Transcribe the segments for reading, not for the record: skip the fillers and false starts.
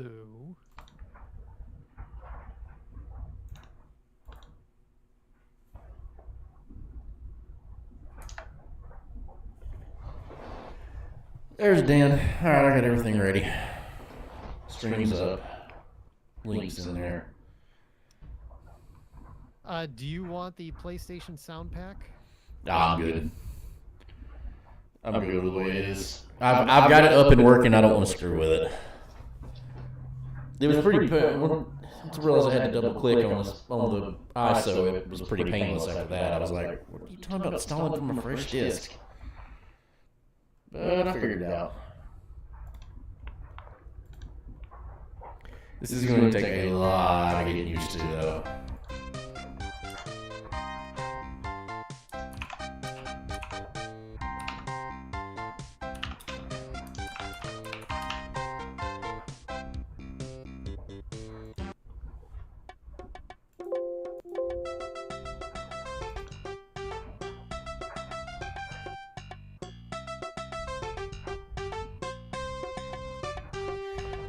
Hello. There's Dan. Alright, I got everything ready. Streams up. Links in there. Do you want the PlayStation sound pack? I'm good. I'm good with the way it is. I've got it up and working. I don't want to screw with it. It was pretty. Once I realized I had to double click on the ISO, it was pretty painless after that. I was like, "What are you talking about installing from a fresh disk?" But I figured it out. This is going to take a lot of getting used to, though.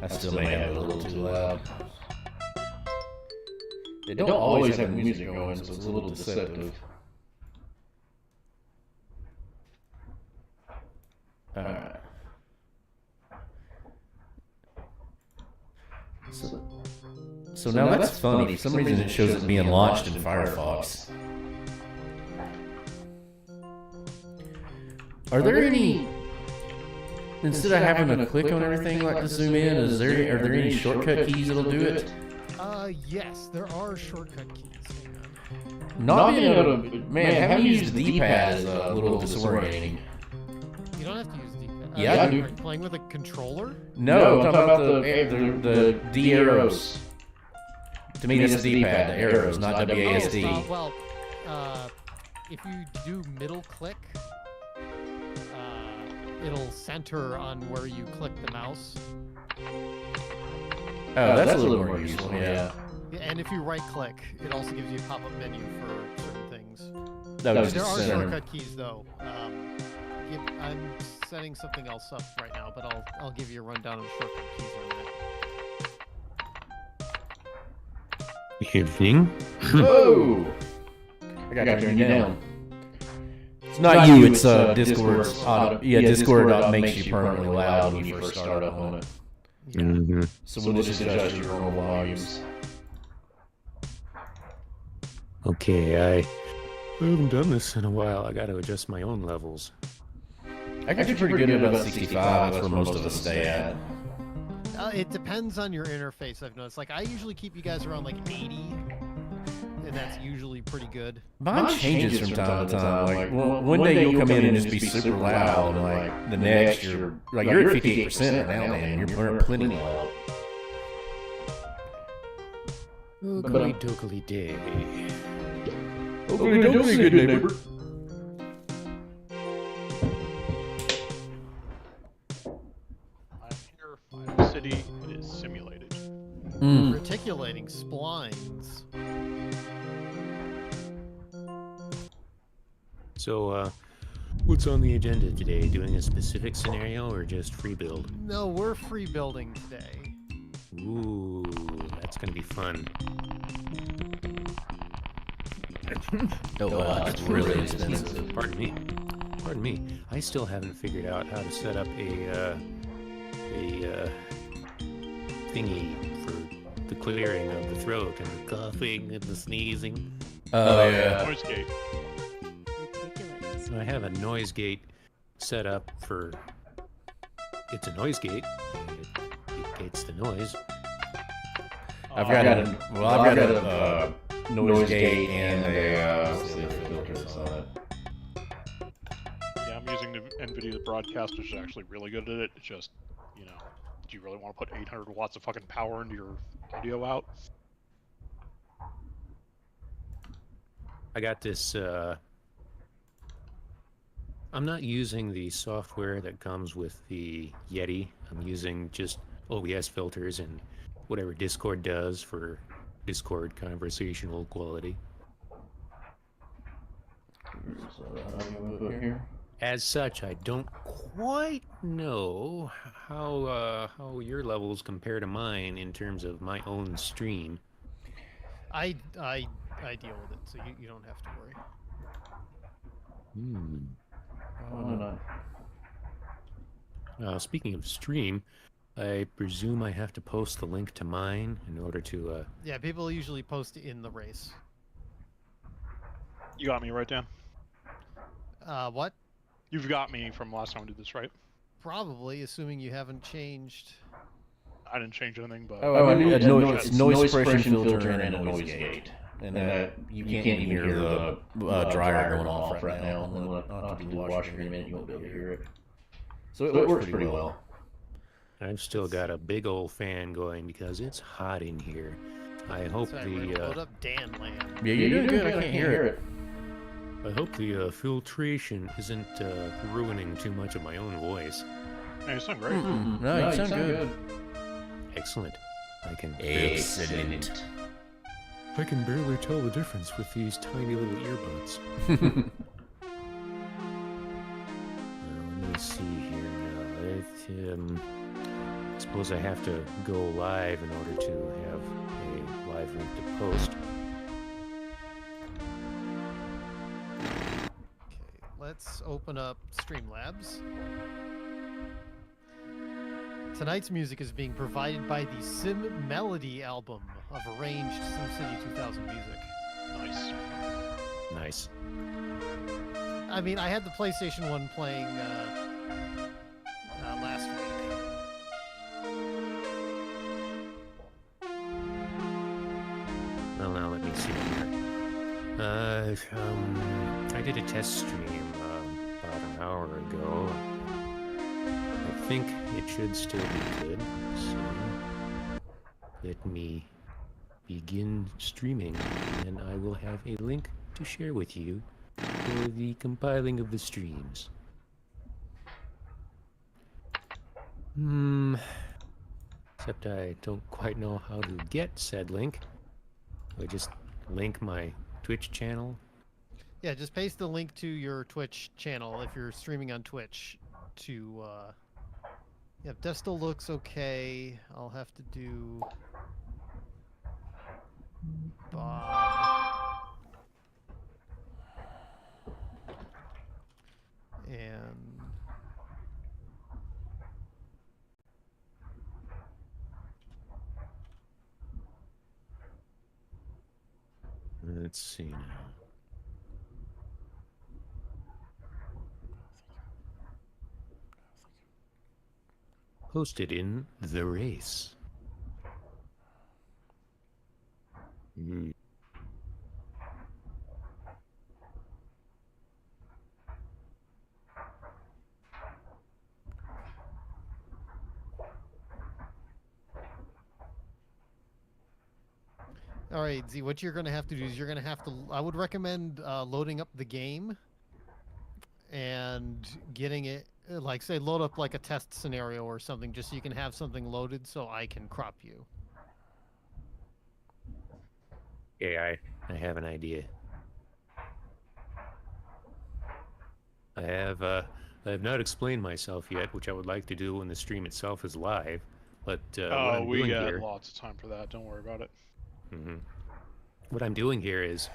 I still may have it a little too loud. They don't always have music going, so it's a little deceptive. Alright. So now that's funny. For some reason it shows it being launched in Firefox. Are there any... Instead of having to click on everything like to zoom in, are there any shortcut keys that'll do it? Yes, there are shortcut keys. Not being able to, man, having used the D-pad is a little disorienting. You don't have to use the D-pad. Yeah, I do. Are you playing with a controller? No, I'm talking about the D arrows. To me, that's the D-pad, the arrows, not WASD. Well, if you do middle click, it'll center on where you click the mouse. Oh, that's a little more useful, yeah. And if you right click, it also gives you a pop-up menu for certain things. There are shortcut keys though. I'm setting something else up right now, but I'll give you a rundown of shortcut keys in a minute. Evening. Whoa! I gotta turn you down. It's not you, it's Discord's auto. Yeah, Discord makes you permanently loud when you first start up on it. Mm-hmm. So we'll just adjust your normal volumes. Okay, I haven't done this in a while. I gotta adjust my own levels. I got you pretty good at about 65. That's where most of us stay at. It depends on your interface, I've noticed. Like, I usually keep you guys around like 80, and that's usually pretty good. Mine changes from time to time. Like, one day you'll come in and just be super loud, and like the next you're at 58% right now, man. You're plenty loud. Oogly doogly day. Oogly doogly, good neighbor. I'm here, Final City. It is simulated. Reticulating splines. So, what's on the agenda today? Doing a specific scenario or just free build? No, we're free building today. Ooh, that's gonna be fun. It's really expensive. Pardon me. I still haven't figured out how to set up a thingy for the clearing of the throat and the coughing and the sneezing. Oh yeah. Noise gate. So I have a noise gate set up for. It's a noise gate. And it gates the noise. I've got a noise gate and a filters on it. Yeah, I'm using the NVIDIA broadcast, which is actually really good at it. It's just, do you really want to put 800 watts of fucking power into your audio out? I got this. I'm not using the software that comes with the Yeti. I'm using just OBS filters and whatever Discord does for Discord conversational quality. As such, I don't quite know how your levels compare to mine in terms of my own stream. I deal with it, so you don't have to worry. Hmm. Why not? Speaking of stream, I presume I have to post the link to mine in order to. Yeah, people usually post in the race. You got me right, Dan. What? You've got me from last time we did this, right? Probably, assuming you haven't changed. I didn't change anything, but I mean, it's noise suppression filter and a noise gate. And that you can't even hear the dryer going off right now. And then I'll have to do the washer in a minute, you won't be able to hear it. So it works pretty well. I've still got a big old fan going because it's hot in here. I hope Sorry, we're gonna load up Dan land. Yeah, you're doing good. I can't hear it. I hope the filtration isn't ruining too much of my own voice. hey, you sound great. No, you sound good. Excellent. Excellent. I can barely tell the difference with these tiny little earbuds. Let me see here now. I suppose I have to go live in order to have a live link to post. Okay, let's open up Streamlabs. Tonight's music is being provided by the Sim Melody album of arranged SimCity 2000 music. Nice. Nice. I mean, I had the PlayStation 1 playing last week. Well, now let me see here. I did a test stream about an hour ago. I think it should still be good. So let me begin streaming, and I will have a link to share with you for the compiling of the streams. Except I don't quite know how to get said link. I just link my Twitch channel. Yeah, just paste the link to your Twitch channel if you're streaming on Twitch to, yeah, that still looks okay. I'll have to do Bob. And let's see now. Posted in the race. all right, Z, what you're going to have to do is you're going to have to, I would recommend loading up the game and getting it, like, say, load up like a test scenario or something, just so you can have something loaded so I can crop you. Yeah, I have an idea. I have not explained myself yet, which I would like to do when the stream itself is live. But what I'm we doing got here, lots of time for that. Don't worry about it. what I'm doing here is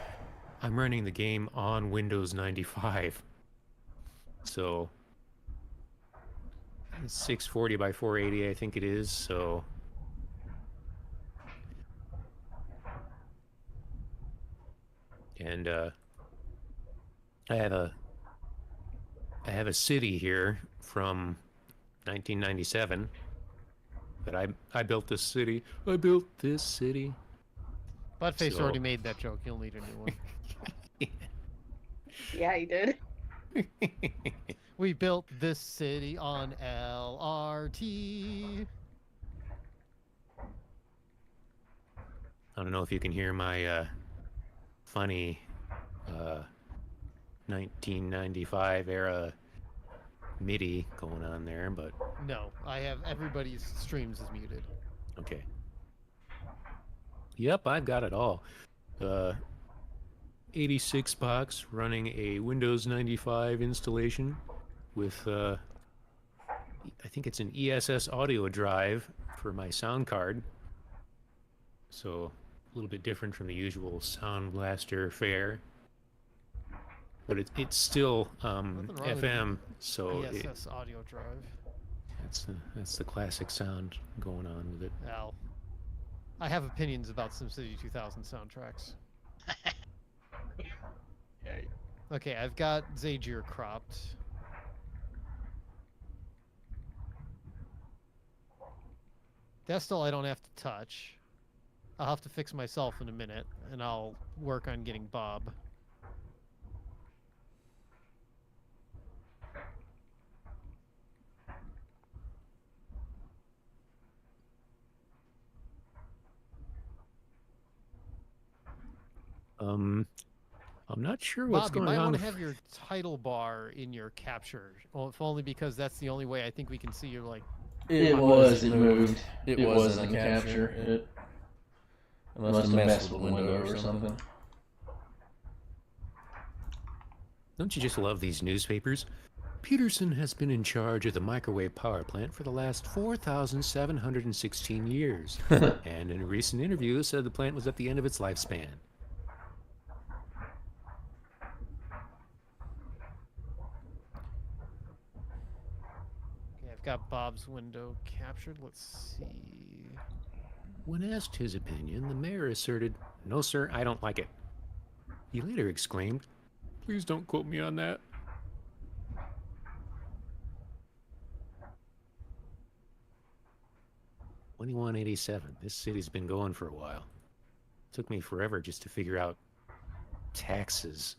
I'm running the game on Windows 95. So it's 640 by 480, I think it is. So and I have a city here from 1997 that I built this city. I built this city. Buttface So- already made that joke. You'll need a new one. Yeah, he did. We built this city on LRT. I don't know if you can hear my funny 1995 era MIDI going on there, but No, I have everybody's streams is muted. okay. Yep, I've got it all. 86 box running a Windows 95 installation with, I think it's an ESS audio drive for my sound card. So a little bit different from the usual Sound Blaster fare. But it's still Nothing wrong with FM, so ESS audio drive. that's the classic sound going on with it. Al. I have opinions about SimCity 2000 soundtracks. Yay. Okay, I've got Zagier cropped. Destal I don't have to touch. I'll have to fix myself in a minute, and I'll work on getting Bob. I'm not sure what's Bob, you going might on. want to have your title bar in your capture. Well, if only because that's the only way I think we can see your, like... It moved. It was in the capture. It must have messed with the window or something. Don't you just love these newspapers? Peterson has been in charge of the microwave power plant for the last 4,716 years, and in a recent interview said the plant was at the end of its lifespan. Okay, I've got Bob's window captured. Let's see. When asked his opinion, the mayor asserted, "No, sir, I don't like it." He later exclaimed, "Please don't quote me on that." $21.87. This city's been going for a while. Took me forever just to figure out taxes.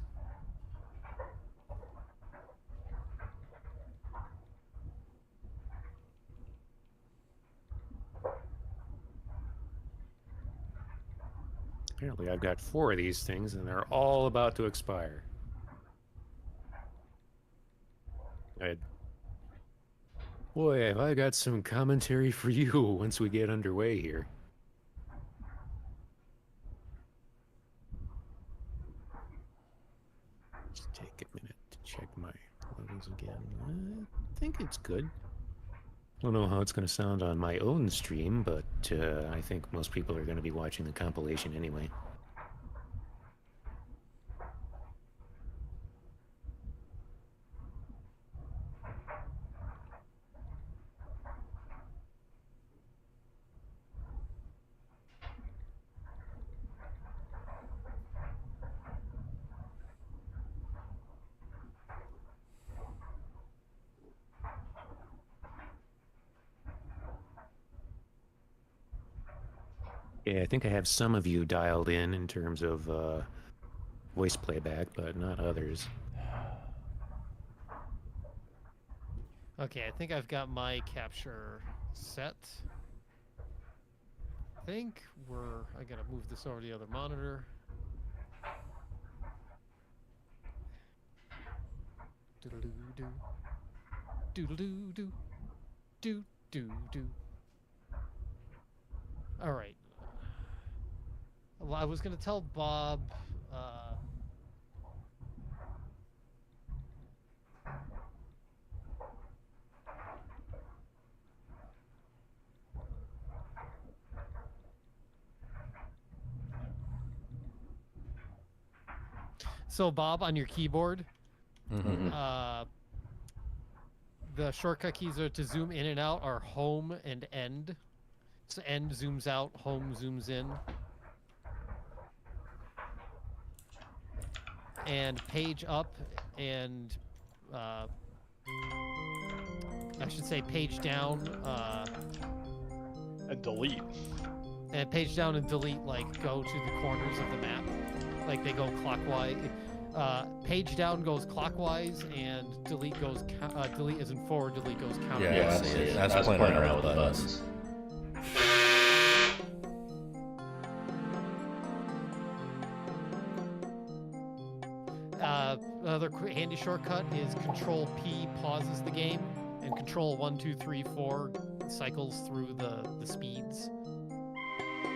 Apparently I've got 4 of these things and they're all about to expire. Boy, have I got some commentary for you once we get underway here. Just take a minute to check my levels again. I think it's good. Don't know how it's going to sound on my own stream, but I think most people are going to be watching the compilation anyway. Yeah, I think I have some of you dialed in terms of voice playback, but not others. Okay, I think I've got my capture set. I think I gotta move this over to the other monitor. Doodle-doo-doo. Doodle-doo-doo. Doo-doo-doo. All right. Well, I was gonna tell Bob. So Bob, on your keyboard, the shortcut keys are to zoom in and out are home and end. So end zooms out, home zooms in. And page up and I should say page down And delete. and page down and delete, like, go to the corners of the map, like they go clockwise. Page down goes clockwise and delete goes delete is in forward, delete goes counterclockwise. Yeah, that's playing around with the buttons. Another handy shortcut is Control P pauses the game, and Control 1, 2, 3, 4 cycles through the speeds,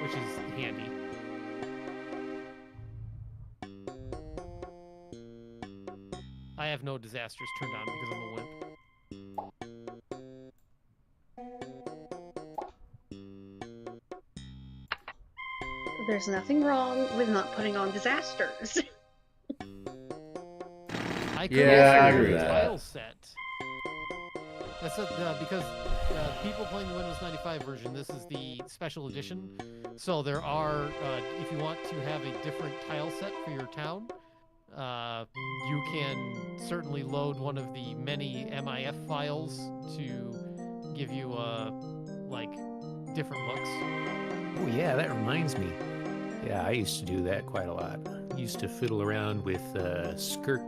which is handy. I have no disasters turned on because I'm a wimp. There's nothing wrong with not putting on disasters. I could Yeah, I also agree do with a that. tile set. That's because people playing the Windows 95 version, this is the special edition. So there are, if you want to have a different tile set for your town, you can certainly load one of the many MIF files to give you like different looks. Oh yeah, that reminds me. Yeah, I used to do that quite a lot. I used to fiddle around with Skirk.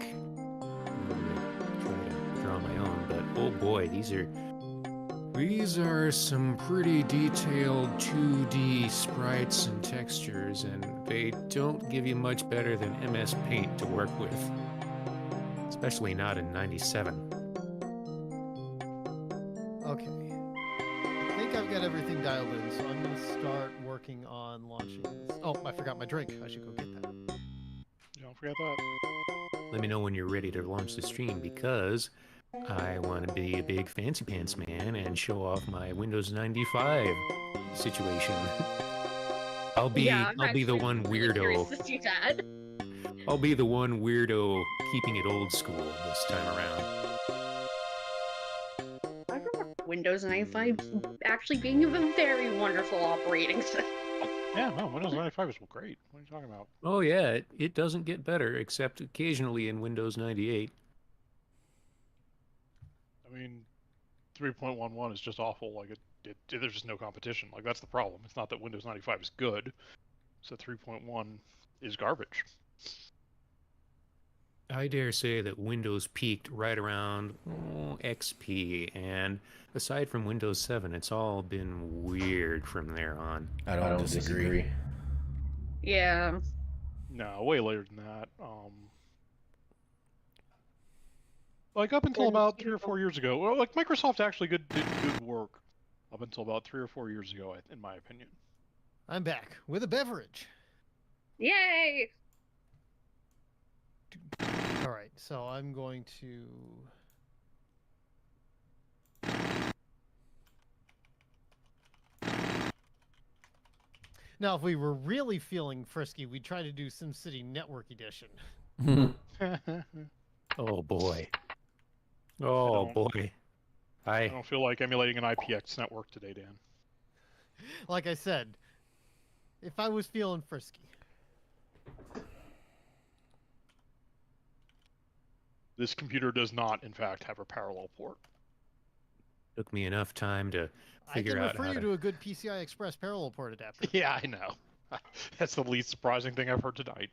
Try to draw my own, but oh boy, these are some pretty detailed 2D sprites and textures, and they don't give you much better than MS Paint to work with. Especially not in 97. Okay. I think I've got everything dialed in, so I'm going to start working on launching this. Oh, I forgot my drink. I should go get that. Don't forget that. Let me know when you're ready to launch the stream, because I want to be a big fancy pants man and show off my Windows 95 situation. I'll be the one weirdo. Curious to see that. I'll be the one weirdo keeping it old school this time around. I remember Windows 95 actually being a very wonderful operating system. Yeah, no, Windows 95 is great. What are you talking about? Oh yeah, it doesn't get better, except occasionally in Windows 98. I mean, 3.11 is just awful. Like there's just no competition. Like that's the problem. It's not that Windows 95 is good. It's that 3.1 is garbage. I dare say that Windows peaked right around XP, and aside from Windows 7, it's all been weird from there on. I don't disagree. Yeah. No, way later than that. Like up until about 3 or 4 years ago, well, like Microsoft actually did good work up until about 3 or 4 years ago, in my opinion. I'm back with a beverage. Yay! All right, so I'm going to... Now, if we were really feeling frisky, we'd try to do SimCity Network Edition. Oh boy. Oh boy. I don't feel like emulating an IPX network today, Dan. Like I said, if I was feeling frisky. This computer does not, in fact, have a parallel port. Took me enough time to figure out I can refer you to a good PCI Express parallel port adapter. Yeah, I know. That's the least surprising thing I've heard tonight.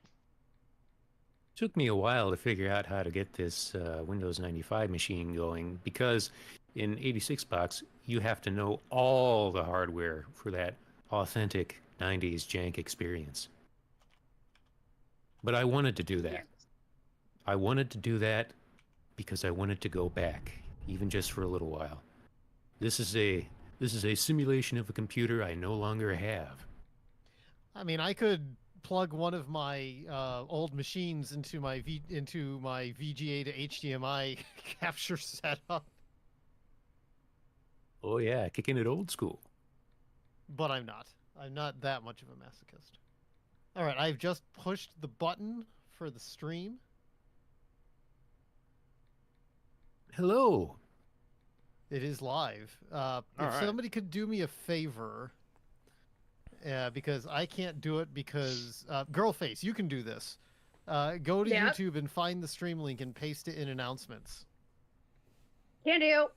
Took me a while to figure out how to get this Windows 95 machine going, because in 86 box, you have to know all the hardware for that authentic 90s jank experience. But I wanted to do that. I wanted to do that because I wanted to go back, even just for a little while. This is a simulation of a computer I no longer have. I mean, I could plug one of my old machines into my VGA to HDMI capture setup. Oh yeah, kicking it old school. But I'm not. I'm not that much of a masochist. All right, I've just pushed the button for the stream. Hello. It is live. If somebody could do me a favor, because I can't do it because Girlface, you can do this. Go to YouTube and find the stream link and paste it in announcements. Can do.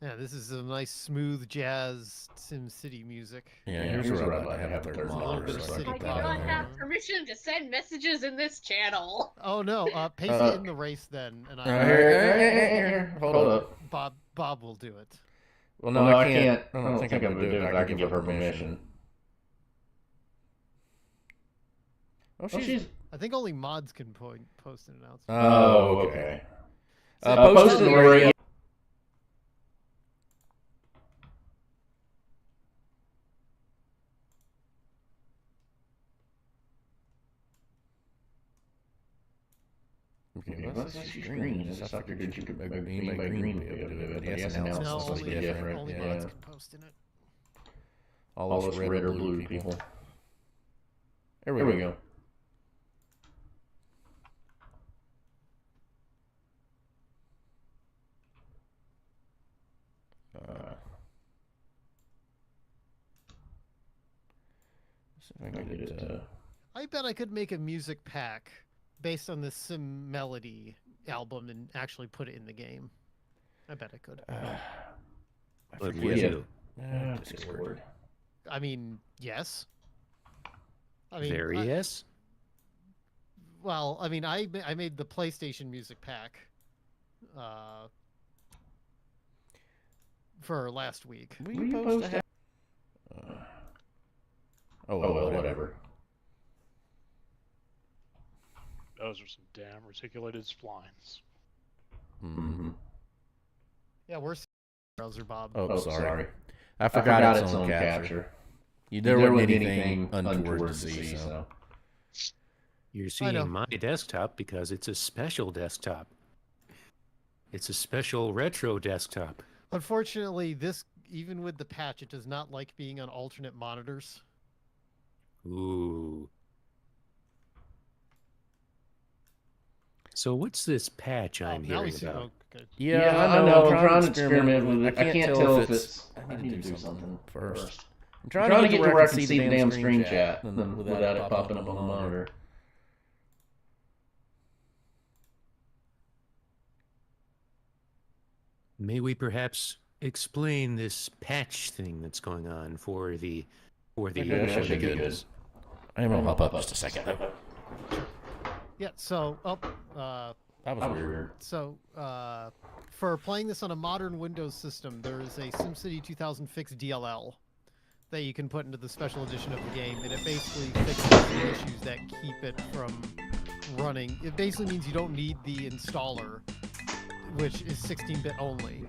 Yeah, this is some nice smooth jazz SimCity music. Yeah, here's where I'd like to have a third monitor. so I I can do put that not in have there. permission to send messages in this channel. Oh no, paste it in the race then, and Here, hold up. Bob will do it. Well, no, I can't. I don't think I'm gonna do it. But I can give her permission. Oh, she's. I think only mods can post an announcement. Oh, okay. Post it in the radio. Okay, she's green. I just figured you could anybody green would be able to do it. But yes, now it's No, supposed to be different. only Yeah. mods can post in it. All us red or blue people. There we go. See if I can get it. I bet I could make a music pack based on the Sim Melody album and actually put it in the game. I bet I could. I But forget. yeah. Discord. I mean, yes. I mean, Very yes. well, I mean, I made the PlayStation music pack for last week. We supposed to have. Oh well, whatever. Those are some damn reticulated splines. Mm-hmm. Yeah, we're browser, Bob. Oh, sorry. I forgot its own capture. There wasn't anything untoward to see, so. You're know. seeing my desktop because it's a special desktop. It's a special retro desktop. Unfortunately, this, even with the patch, it does not like being on alternate monitors. Ooh. So what's this patch I'm now we hearing see. about? Oh, okay. Yeah, I know. I'm trying to experiment with it. I can't tell if it's. I need to do something first. I'm trying to get to where I can see the damn screen chat without it popping up on the monitor. May we perhaps explain this patch thing that's going on for the That should be good. I'm gonna hop up just a second. Yeah. So, That was weird. so for playing this on a modern Windows system, there is a SimCity 2000 fixed DLL that you can put into the special edition of the game, and it basically fixes the issues that keep it from running. It basically means you don't need the installer, which is 16-bit only,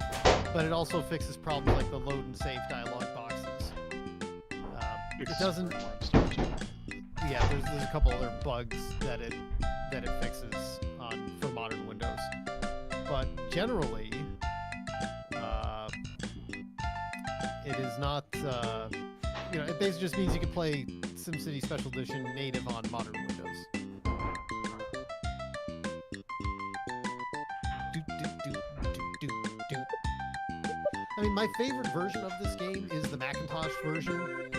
but it also fixes problems like the load and save dialog boxes. It doesn't. Yeah, there's a couple other bugs that it fixes for modern Windows, but generally, it is not. It basically just means you can play SimCity Special Edition native on modern Windows. I mean, my favorite version of this game is the Macintosh version.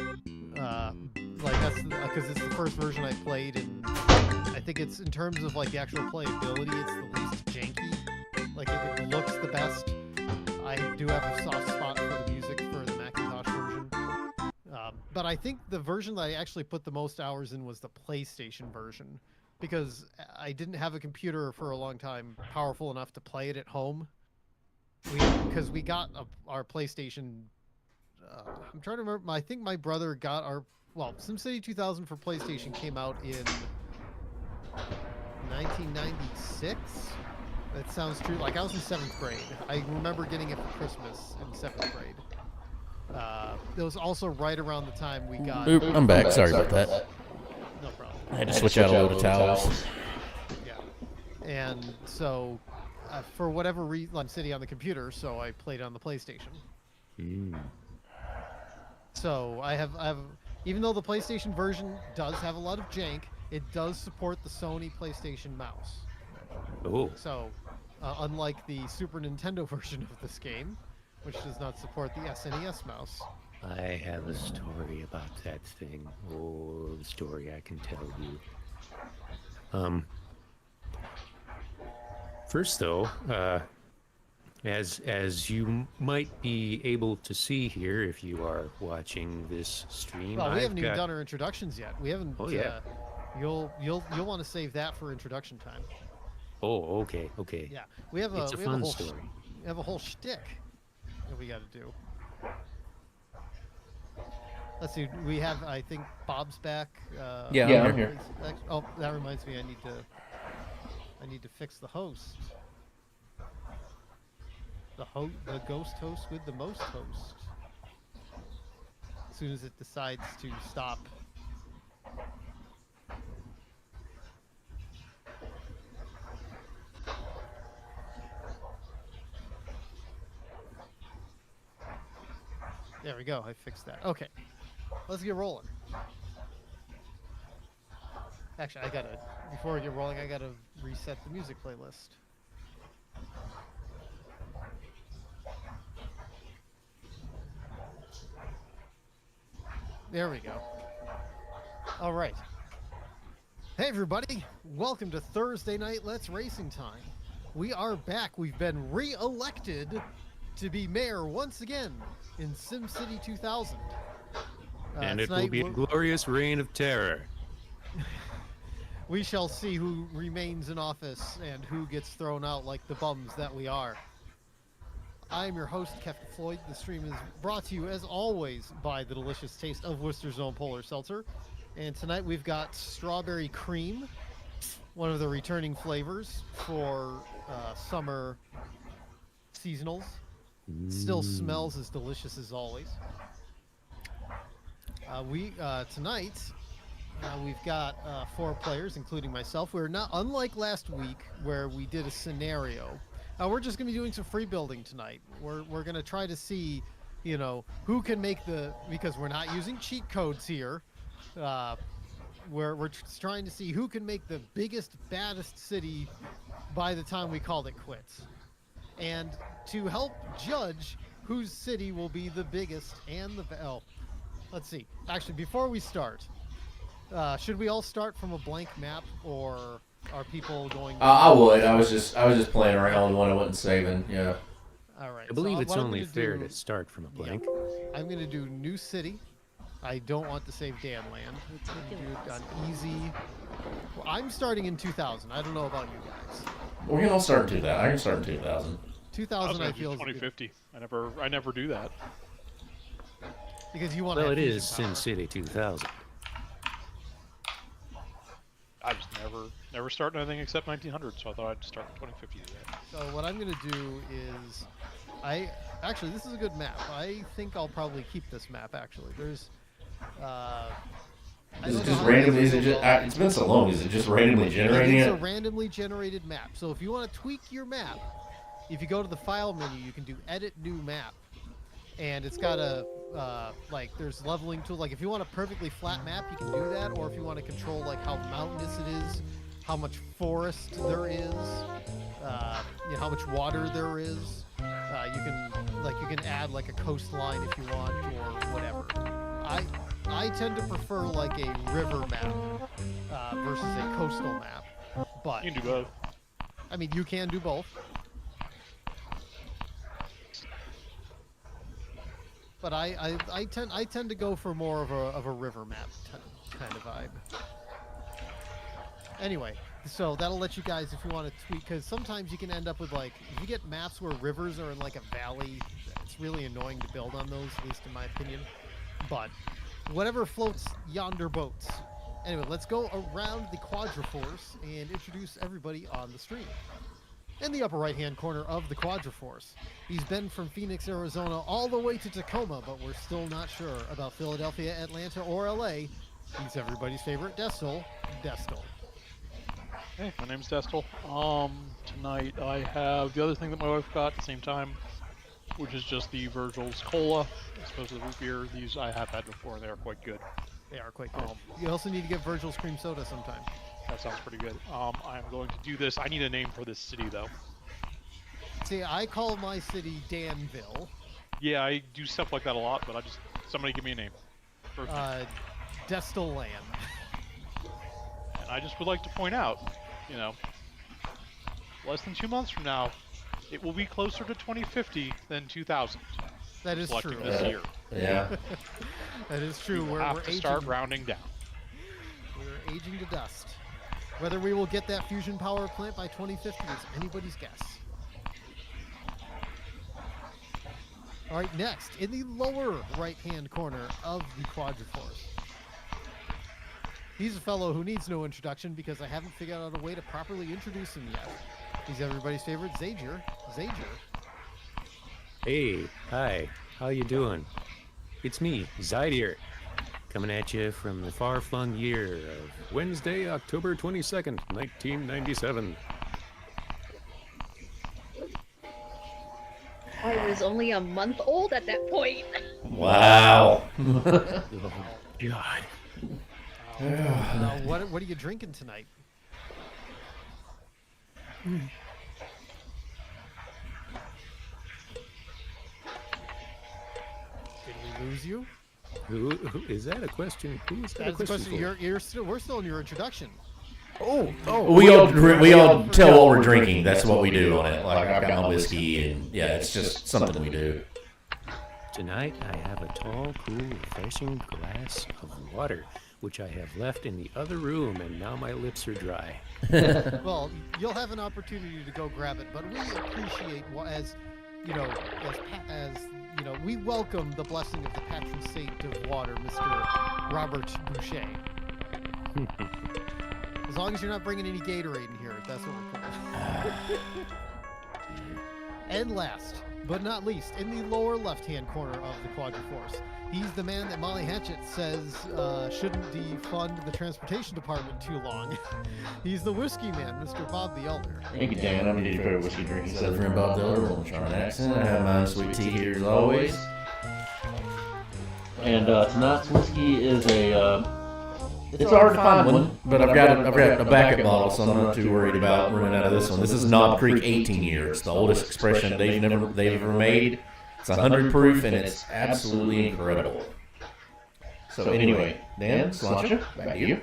Like that's because it's the first version I played, and I think it's in terms of like the actual playability, it's the least janky. Like it looks the best. I do have a soft spot for the music for the Macintosh version, but I think the version that I actually put the most hours in was the PlayStation version, because I didn't have a computer for a long time powerful enough to play it at home. Because we got our PlayStation. I'm trying to remember. I think my brother got our. Well, SimCity 2000 for PlayStation came out in 1996. That sounds true. Like I was in 7th grade. I remember getting it for Christmas in 7th grade. It was also right around the time we got. Oop, I'm back. Sorry about that. No problem. I had to switch out a load of towels. Yeah, and so for whatever reason, I'm sitting on the computer, so I played on the PlayStation. So I have, even though the PlayStation version does have a lot of jank, it does support the Sony PlayStation mouse. Oh. So, unlike the Super Nintendo version of this game, which does not support the SNES mouse. I have a story about that thing. Oh, the story I can tell you. First, though, as you might be able to see here if you are watching this stream, Well, we haven't even done our introductions yet. We haven't. Oh yeah. You'll want to save that for introduction time. Oh, okay. Yeah, we have It's a we fun have a whole story. We have a whole shtick that we got to do. Let's see. We have. I think Bob's back. Yeah, I'm here. Oh, that reminds me. I need to fix the host. The ghost host with the most host. As soon as it decides to stop. There we go. I fixed that. Okay. Let's get rolling. Actually, before we get rolling, I gotta reset the music playlist. There we go. All right. Hey, everybody. Welcome to Thursday Night Let's Racing Time. We are back. We've been re-elected to be mayor once again in SimCity 2000. And it will be a glorious reign of terror. We shall see who remains in office and who gets thrown out like the bums that we are. I am your host, Captain Floyd. The stream is brought to you, as always, by the delicious taste of Worcester's Own Polar Seltzer. And tonight we've got strawberry cream, one of the returning flavors for summer seasonals. Still smells as delicious as always. Tonight we've got 4 players, including myself. We're not unlike last week where we did a scenario. We're just going to be doing some free building tonight. We're going to try to see, who can make because we're not using cheat codes here. We're trying to see who can make the biggest, baddest city by the time we call it quits. And to help judge whose city will be the biggest and let's see. Actually, before we start, should we all start from a blank map, or are people going? I would. I was just playing around when I wasn't saving. Yeah. All right. I believe it's only fair to start from a blank. Yeah. I'm gonna do new city. I don't want to save Dan Land. Do it on easy. Well, I'm starting in 2000. I don't know about you guys. We're gonna all start in 2000. I can start in 2000. 2000, I feel. 2050. I never do that. Because you want. Well, it is SimCity 2000. I just never start anything except 1900, so I thought I'd start in 2050 today. So what I'm gonna do is, actually this is a good map. I think I'll probably keep this map. Actually, there's. Is it just randomly? It's been so long. Is it just randomly generating it? It's a randomly generated map. So if you want to tweak your map, if you go to the file menu, you can do edit new map, and it's got a there's leveling tool. Like if you want a perfectly flat map, you can do that, or if you want to control like how mountainous it is, how much forest there is, how much water there is. You can add like a coastline if you want, or whatever. I tend to prefer like a river map versus a coastal map, but You can do both. I mean, you can do both. But I tend to go for more of a river map kind of vibe. Anyway, so that'll let you guys, if you want to tweak, because sometimes you can end up with like, if you get maps where rivers are in like a valley, it's really annoying to build on those, at least in my opinion. But whatever floats yonder boats. Anyway, let's go around the Quadriforce and introduce everybody on the stream. In the upper right-hand corner of the Quadriforce, he's been from Phoenix, Arizona, all the way to Tacoma, but we're still not sure about Philadelphia, Atlanta, or LA. He's everybody's favorite Destil. Hey, my name's Destil. Tonight I have the other thing that my wife got at the same time, which is just the Virgil's Cola, as opposed to the root beer. These I have had before, and they are quite good. They are quite good. You also need to get Virgil's Cream Soda sometime. That sounds pretty good. I'm going to do this. I need a name for this city, though. See, I call my city Danville. Yeah, I do stuff like that a lot, but somebody give me a name. Destil Land. And I just would like to point out, less than 2 months from now, it will be closer to 2050 than 2000. That is true. This year. Yeah. That is true. We're have to aging. start rounding down. We're aging to dust. Whether we will get that fusion power plant by 2050 is anybody's guess. All right, next, in the lower right-hand corner of the Quadriforce. He's a fellow who needs no introduction because I haven't figured out a way to properly introduce him yet. He's everybody's favorite Zager. Hey, hi, how you doing? It's me, Zydier, coming at you from the far-flung year of Wednesday, October 22nd, 1997. I was only a month old at that point. Wow. Oh, God. What are you drinking tonight? Did we lose you? Who is that a question? Who is that a That's the question question. for? We're still in your introduction. We all tell what we're drinking. That's what we do on it. Like, I've got my whiskey, and yeah, it's just something we do. Tonight I have a tall, cool, refreshing glass of water, which I have left in the other room, and now my lips are dry. Well, you'll have an opportunity to go grab it, but we appreciate, as we welcome the blessing of the patron saint of water, Mr. Robert Boucher. As long as you're not bringing any Gatorade in here, that's what we're cool. And last, but not least, in the lower left-hand corner of the Quadriforce, he's the man that Molly Hatchet says shouldn't defund the transportation department too long. He's the whiskey man, Mr. Bob the Elder. Thank you, Dan. I'm your favorite whiskey drinking Southern friend Bob Diller with a charming accent. I have mine sweet tea here as always. And tonight's whiskey is it's a hard to find one, but I've got a backup bottle, so I'm not too worried about running out of this one. This is Knob Creek 18 years, the oldest expression they've ever made. It's 100 proof, and it's absolutely incredible. So anyway, Dan, Sláinte, back to you.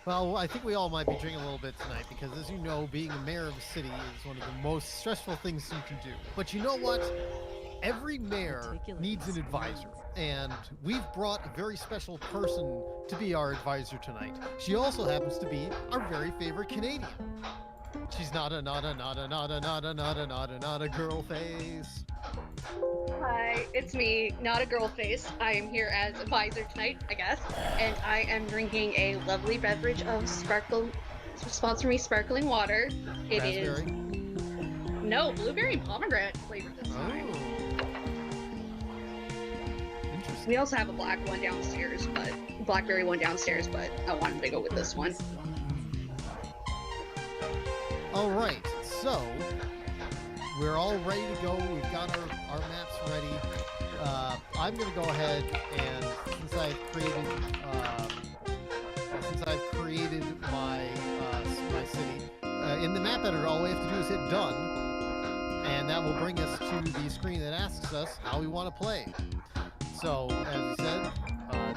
Well, I think we all might be drinking a little bit tonight because, as you know, being a mayor of a city is one of the most stressful things you can do. But you know what? Every mayor needs an advisor, and we've brought a very special person to be our advisor tonight. She also happens to be our very favorite Canadian. She's not a girl face. Hi, it's me, not a girl face. I am here as advisor tonight, I guess, and I am drinking a lovely beverage of sponsor me sparkling water. It is no blueberry and pomegranate flavor this time. Interesting. We also have a black one downstairs, but blackberry one downstairs, but I wanted to go with this one. All right, so we're all ready to go. We've got our maps ready. I'm going to go ahead and since I've created my city in the map editor, all we have to do is hit done, and that will bring us to the screen that asks us how we want to play. So as we said,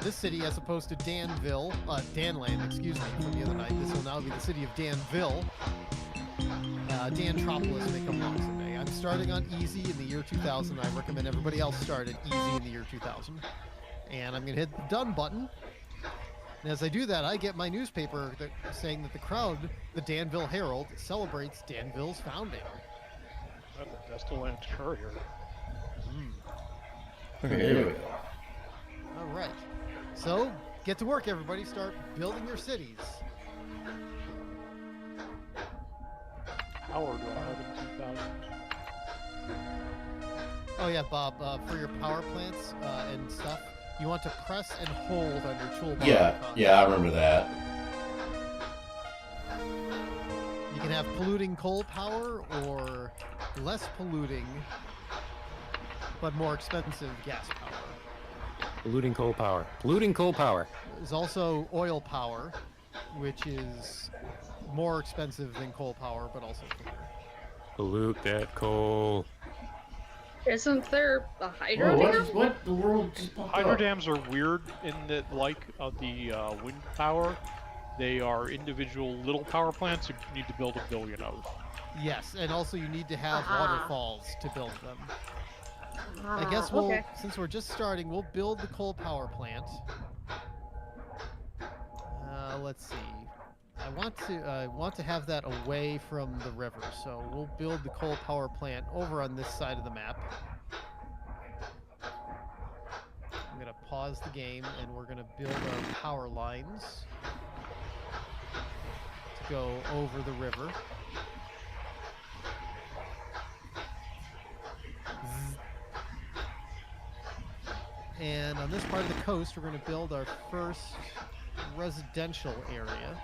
this city, as opposed to Danland, excuse me, from the other night, this will now be the city of Danville. Dantropolis may come along someday. I'm starting on easy in the year 2000. I recommend everybody else start at easy in the year 2000. And I'm going to hit the done button. And as I do that, I get my newspaper saying that the crowd, the Danville Herald, celebrates Danville's founding. I'm the Destillant Courier. Okay, here we go. All right. So, get to work, everybody. Start building your cities. Power do I have in 2000? Oh yeah, Bob. For your power plants and stuff, you want to press and hold on your toolbar. Yeah, I remember that. You can have polluting coal power or less polluting, but more expensive gas power. Polluting coal power. Polluting coal power. There's also oil power, which is more expensive than coal power, but also cleaner. Pollute that coal. Isn't there a hydro dam? What the world just popped Hydro up? dams are weird in that, like the wind power, they are individual little power plants you need to build 1 billion of. Yes, and also you need to have Aha. waterfalls to build them. I guess since we're just starting, we'll build the coal power plant. Let's see. I want to have that away from the river, so we'll build the coal power plant over on this side of the map. I'm gonna pause the game, and we're gonna build our power lines to go over the river. And on this part of the coast, we're going to build our first residential area.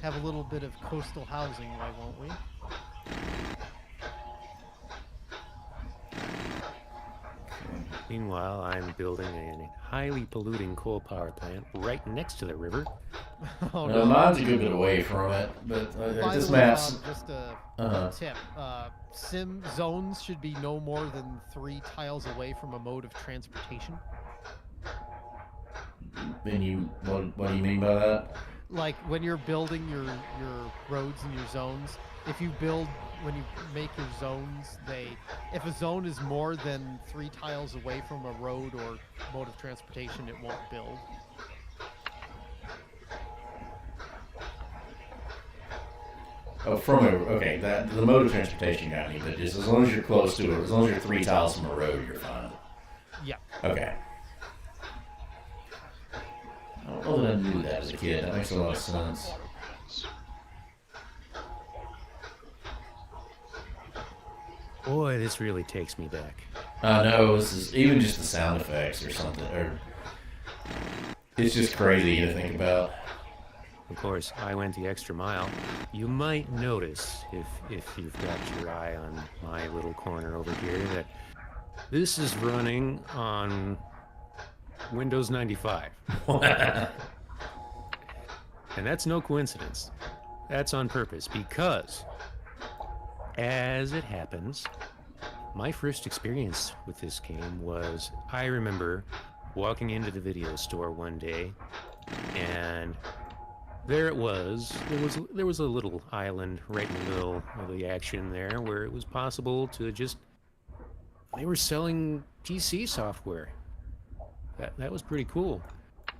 Have a little bit of coastal housing, why won't we? Meanwhile, I'm building a highly polluting coal power plant right next to the river. Oh, No, mine's a good bit away from it, but By this the way, map's. Bob, just a Uh-huh. tip. Sim zones should be no more than 3 tiles away from a mode of transportation. And what do you mean by that? Like when you're building your roads and your zones, if you when you make your zones, if a zone is more than 3 tiles away from a road or mode of transportation, it won't build. Oh, okay, the mode of transportation got me, but just as long as you're close to it, as long as you're 3 tiles from a road, you're fine. Yeah. Okay. I don't know that I knew that as a kid. That makes a lot of sense. Boy, this really takes me back. I know, this is even just the sound effects or something, or it's just crazy to think about. Of course, I went the extra mile. You might notice, if you've got your eye on my little corner over here, that this is running on Windows 95. And that's no coincidence. That's on purpose, because, as it happens, my first experience with this game was, I remember walking into the video store one day, and there it was. There was a little island right in the middle of the action there where it was possible to just... They were selling PC software. That was pretty cool.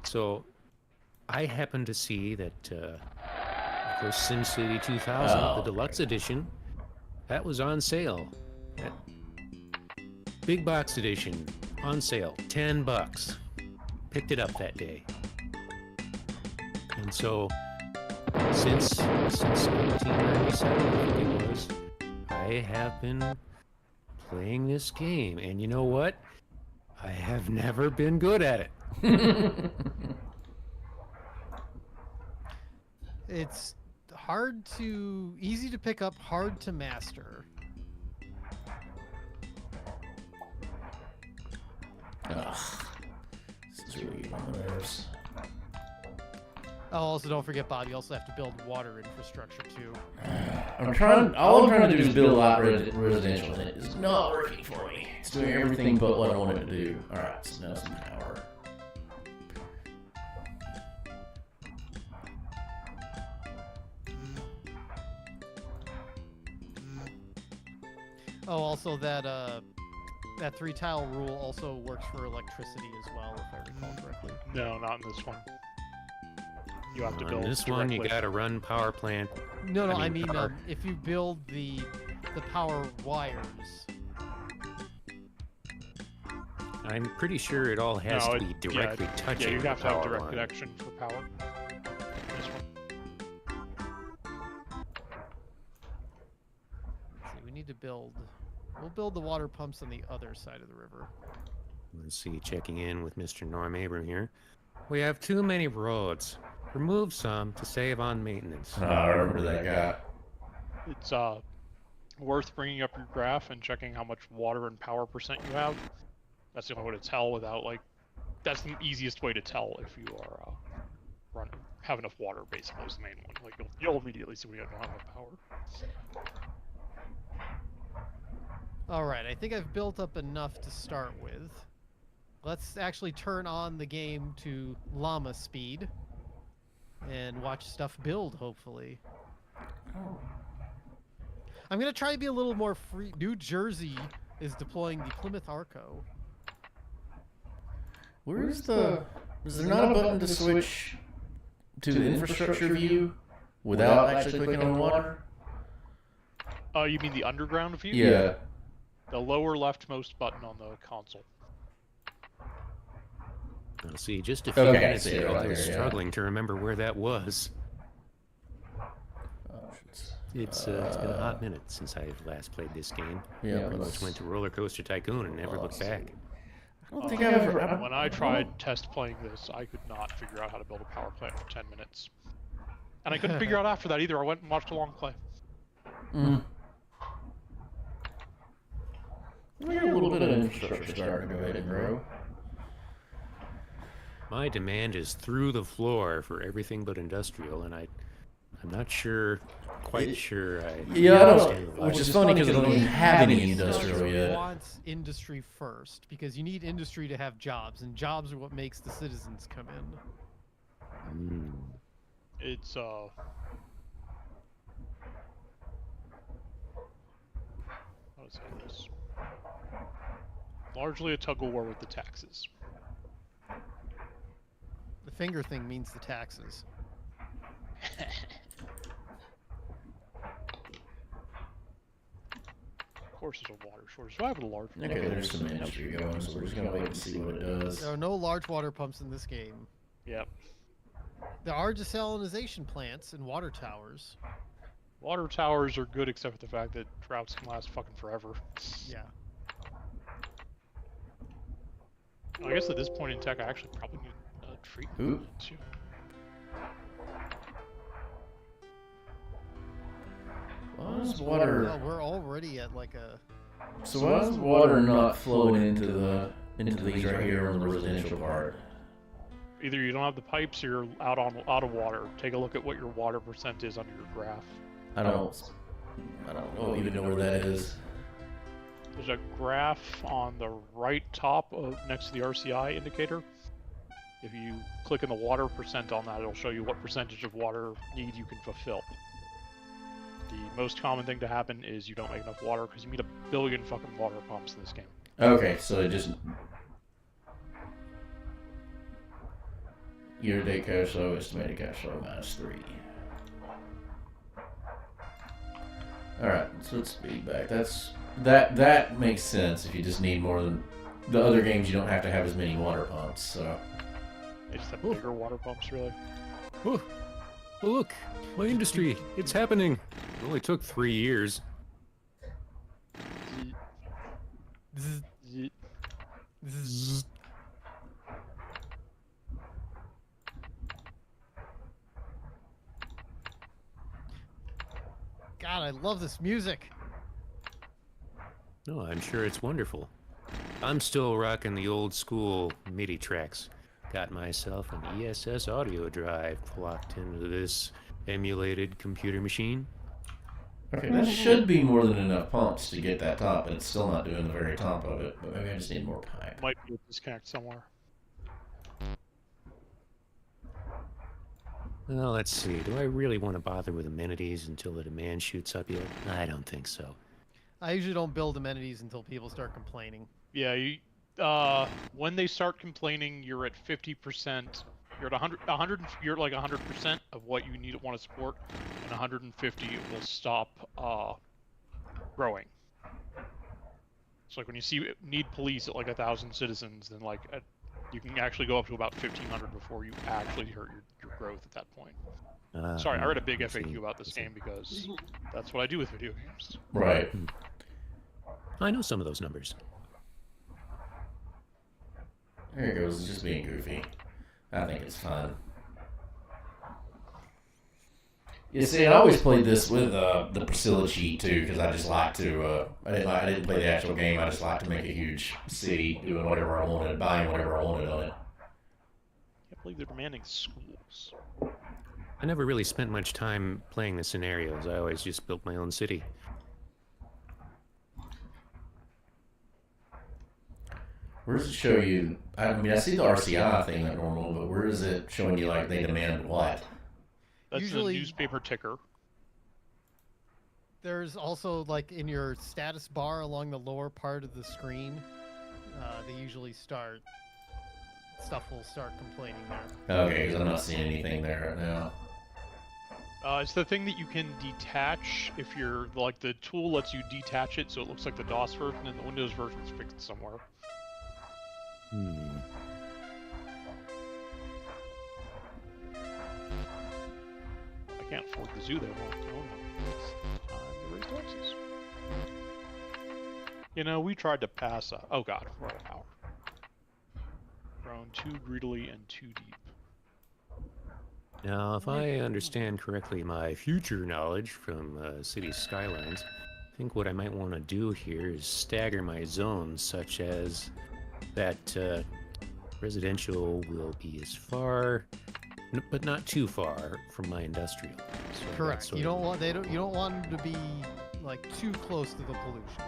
So I happened to see that, of course, SimCity 2000, the deluxe edition, that was on sale. That big box edition, on sale, $10. Picked it up that day. And so, since 1997, I think it was, I have been playing this game. And you know what? I have never been good at it. It's easy to pick up, hard to master. Ugh. This is really getting on the nerves. Oh, also don't forget, Bob, you also have to build water infrastructure too. All I'm trying to do is build light residential, and it is not working for me. It's doing everything but what I want it to do. Alright, so now some power. Oh, also that 3-tile rule also works for electricity as well, if I recall correctly. No, not in this one. You have to On build this one, you directly. gotta run power plant. No, I I mean, mean, power. if you build the power wires. I'm pretty sure it all has to be directly touching you the have to have power direct line. connection for power. This one. See, we need to build. We'll build the water pumps on the other side of the river. Let's see, checking in with Mr. Norm Abram here. We have too many roads. Remove some to save on maintenance. I remember that guy. It's worth bringing up your graph and checking how much water and power percent you have. That's the only way to tell without, like, that's the easiest way to tell if you are have enough water, basically, is the main one. Like, you'll immediately see when you don't have enough power. Alright, I think I've built up enough to start with. Let's actually turn on the game to llama speed and watch stuff build, hopefully. I'm gonna try to be a little more free. New Jersey is deploying the Plymouth Arco. Is there not a button to switch to the infrastructure view without actually clicking on water? You mean the underground view? Yeah. The lower leftmost button on the console. I'll see, just a few Okay, minutes I see it ago, right I was there, yeah. struggling to remember where that was. It's been a hot minute since I last played this game. Yeah. Pretty much went to Roller Coaster Tycoon and never looked back. I don't think I've ever. When I tried test playing this, I could not figure out how to build a power plant for 10 minutes. And I couldn't figure out after that either. I went and watched a long play. We got a little bit of infrastructure infrastructure starting to go ahead and grow. My demand is through the floor for everything but industrial, and I'm not quite sure I Yeah, I understand don't. the Which logic. is funny because I don't even have any It industrial yet. wants industry first because you need industry to have jobs, and jobs are what makes the citizens come in. It's how to say this? Largely a tug of war with the taxes. The finger thing means the taxes. Of course, there's a water shortage. So I have a large. Okay, there's some industry going, so we're just gonna wait and see what it does. There are no large water pumps in this game. Yep. There are desalinization plants and water towers. Water towers are good, except for the fact that droughts can last fucking forever. Yeah. I guess at this point in tech, I actually probably need treatment. Oop. Too. Why is water? Well, we're already at like a. So why is water not flowing into these right here on the residential part? Either you don't have the pipes or you're out of water. Take a look at what your water percent is under your graph. I don't even know where that is. There's a graph on the right top next to the RCI indicator. If you click on the water percent on that, it'll show you what percentage of water need you can fulfill. The most common thing to happen is you don't make enough water because you need 1 billion fucking water pumps in this game. Okay, so it just year-to-date cash flow, estimated cash flow -3. All right, so let's speed back. That makes sense if you just need more than the other games. You don't have to have as many water pumps. So They just have bigger water pumps, really. Oh, look, my industry, it's happening. It only took 3 years. Zzz, Yeet. zzz. God, I love this music. No, I'm sure it's wonderful. I'm still rocking the old school MIDI tracks. Got myself an ESS audio drive plugged into this emulated computer machine. okay, that should be more than enough pumps to get that top, and it's still not doing the very top of it. But maybe I just need more pipe. Might be a disconnect somewhere. Well, let's see. Do I really want to bother with amenities until the demand shoots up yet? I don't think so. I usually don't build amenities until people start complaining. Yeah, when they start complaining, you're at 50%. You're at 100. You're at like 100% of what you want to support, and 150 will stop growing. So like when you see need police at like 1,000 citizens, then like you can actually go up to about 1,500 before you actually hurt your growth at that point. Sorry, I read a big FAQ about this game because that's what I do with video games. Right. I know some of those numbers. There it goes. It's just being goofy. I think it's fun. You see, I always played this with the Priscilla cheat too, because I just like to. I didn't play the actual game. I just like to make a huge city, doing whatever I wanted, buying whatever I wanted on it. I can't believe they're demanding schools. I never really spent much time playing the scenarios. I always just built my own city. Where does it show you? I mean, I see the RCI thing like normal, but where is it showing you like they demand what? That's Usually- the newspaper ticker. There's also like in your status bar along the lower part of the screen, they usually start. Stuff will start complaining there. Okay, because I'm not seeing anything there right now. It's the thing that you can detach if you're like the tool lets you detach it, so it looks like the DOS version, and the Windows version is fixed somewhere. I can't afford the zoo they want. Oh no, it's time to raise taxes. You know, we tried to pass a. Oh god, we're out of power. Grown too greedily and too deep. Now, if I understand correctly my future knowledge from city skylines, think what I might want to do here is stagger my zones, such as that residential will be as far, but not too far from my industrial. So that's Correct. sort You of- don't want you don't want them to be like too close to the pollution.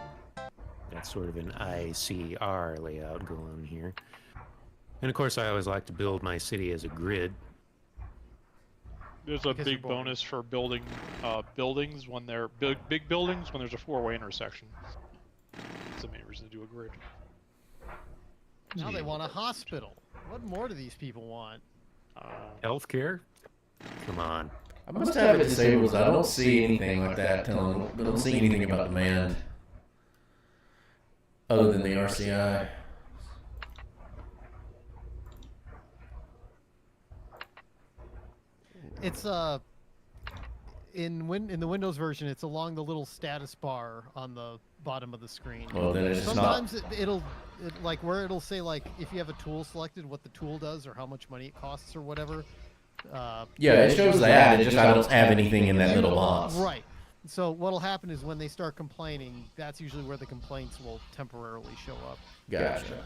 That's sort of an ICR layout going on here. And of course, I always like to build my city as a grid. There's a Because you're big bored. bonus for building buildings when they're big buildings when there's a four-way intersection. That's the main reason to do a grid. Now they want a hospital. What more do these people want? Healthcare? Come on. I must have it disabled. I don't see anything like that telling. I don't see anything about demand other than the RCI. It's in the Windows version, it's along the little status bar on the bottom of the screen. Well, then it's just not. Sometimes it'll like where it'll say like if you have a tool selected, what the tool does or how much money it costs or whatever. Yeah, it shows that. It just I don't have anything in that little box. Right. So what'll happen is when they start complaining, that's usually where the complaints will temporarily show up. Gotcha.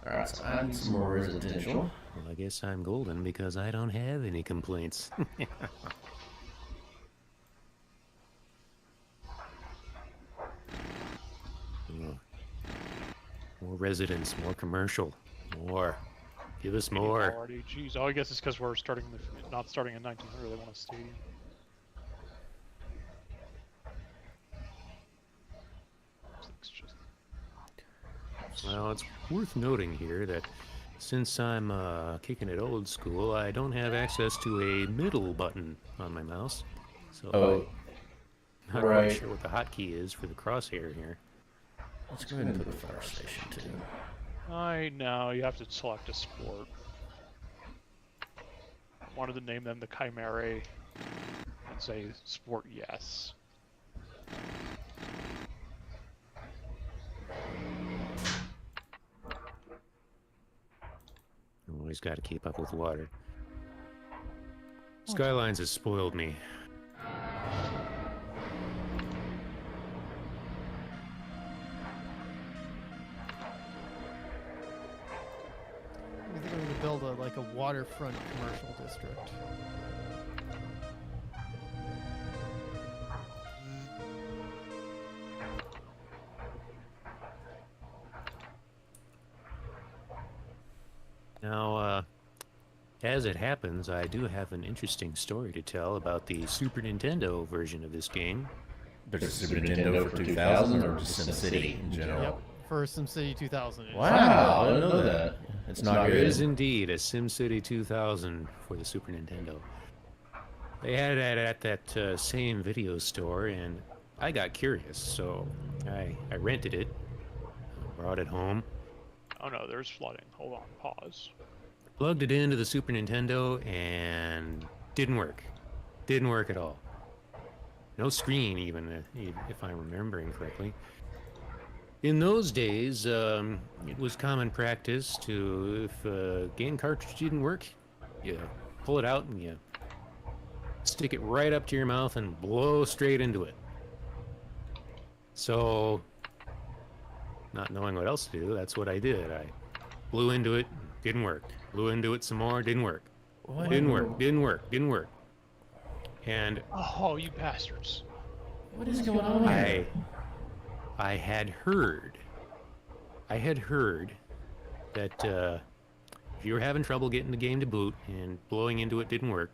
All right, so I need some more residential. Well, I guess I'm golden because I don't have any complaints. Ugh. More residents, more commercial, more. Give us more. Already, geez. Oh, I guess it's because we're not starting in 1900. They want a stadium. It's just Well, it's worth noting here that since I'm kicking it old school, I don't have access to a middle button on my mouse. So Oh, I'm not right. quite sure what the hotkey is for the crosshair here. Let's go ahead and put the fire station too. I know, you have to select a sport. Wanted to name them the Chimera and say sport yes. Always got to keep up with water. Skylines has spoiled me. I think I'm gonna build a waterfront commercial district. Now, as it happens, I do have an interesting story to tell about the Super Nintendo version of this game. There's a Super Nintendo for 2000 or just SimCity in general. Yep. For SimCity 2000. Wow, I didn't know that. It's not There good. is indeed a SimCity 2000 for the Super Nintendo. They had it at that same video store, and I got curious, so I rented it, brought it home, Oh no, there's flooding. Hold on, pause. plugged it into the Super Nintendo, and didn't work. Didn't work at all. No screen, even, if I'm remembering correctly. In those days, it was common practice to, if a game cartridge didn't work, you pull it out and you stick it right up to your mouth and blow straight into it. So, not knowing what else to do, that's what I did. I blew into it, didn't work. Blew into it some more, didn't work. What? Didn't work, didn't work, didn't work. And Oh, you bastards. What is going on here? I had heard that if you were having trouble getting the game to boot and blowing into it didn't work,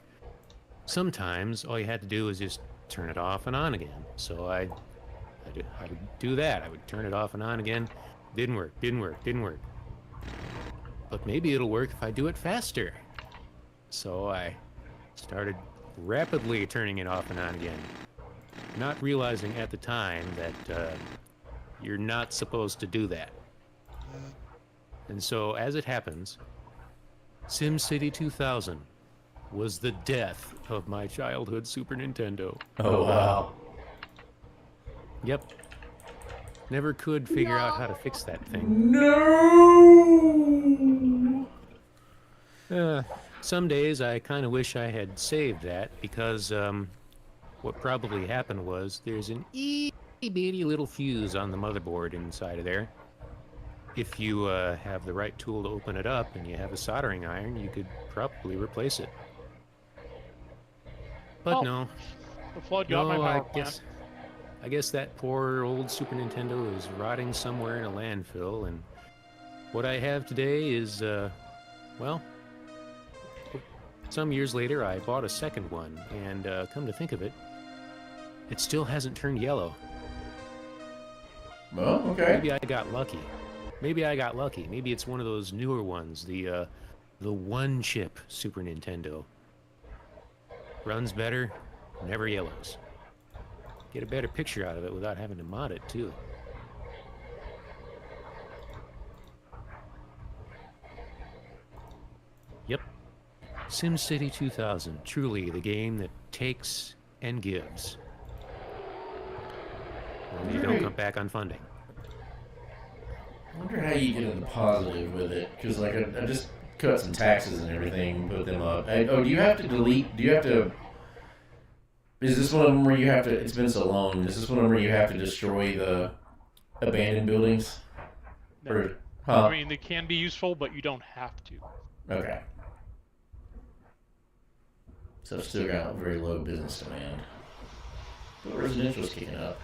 sometimes all you had to do was just turn it off and on again. So I would do that. I would turn it off and on again. Didn't work, didn't work, didn't work. But maybe it'll work if I do it faster. So I started rapidly turning it off and on again, not realizing at the time that you're not supposed to do that. And so, as it happens, SimCity 2000 was the death of my childhood Super Nintendo. Oh, wow. Yep. Never could figure out how to fix that thing. No! Some days I kind of wish I had saved that because what probably happened was there's an bitty little fuse on the motherboard inside of there. If you have the right tool to open it up and you have a soldering iron, you could probably replace it. But Well, no. The flood got my No, power plant. I guess that poor old Super Nintendo is rotting somewhere in a landfill, and what I have today is, well, some years later I bought a second one, and come to think of it, it still hasn't turned yellow. Well, okay. Maybe I got lucky. Maybe it's one of those newer ones, the one-chip Super Nintendo. Runs better, never yellows. Get a better picture out of it without having to mod it, too. Yep. SimCity 2000, truly the game that takes and gives. Only you don't come back on funding. I wonder how you get in the positive with it, because like I just cut some taxes and everything, put them up. Oh, do you have to delete? Do you have to? Is this one of them where you have to? It's been so long. Is this one of them where you have to destroy the abandoned buildings? No. Or, huh? I mean, they can be useful, but you don't have to. Okay. So I've still got very low business demand. But residential's kicking up.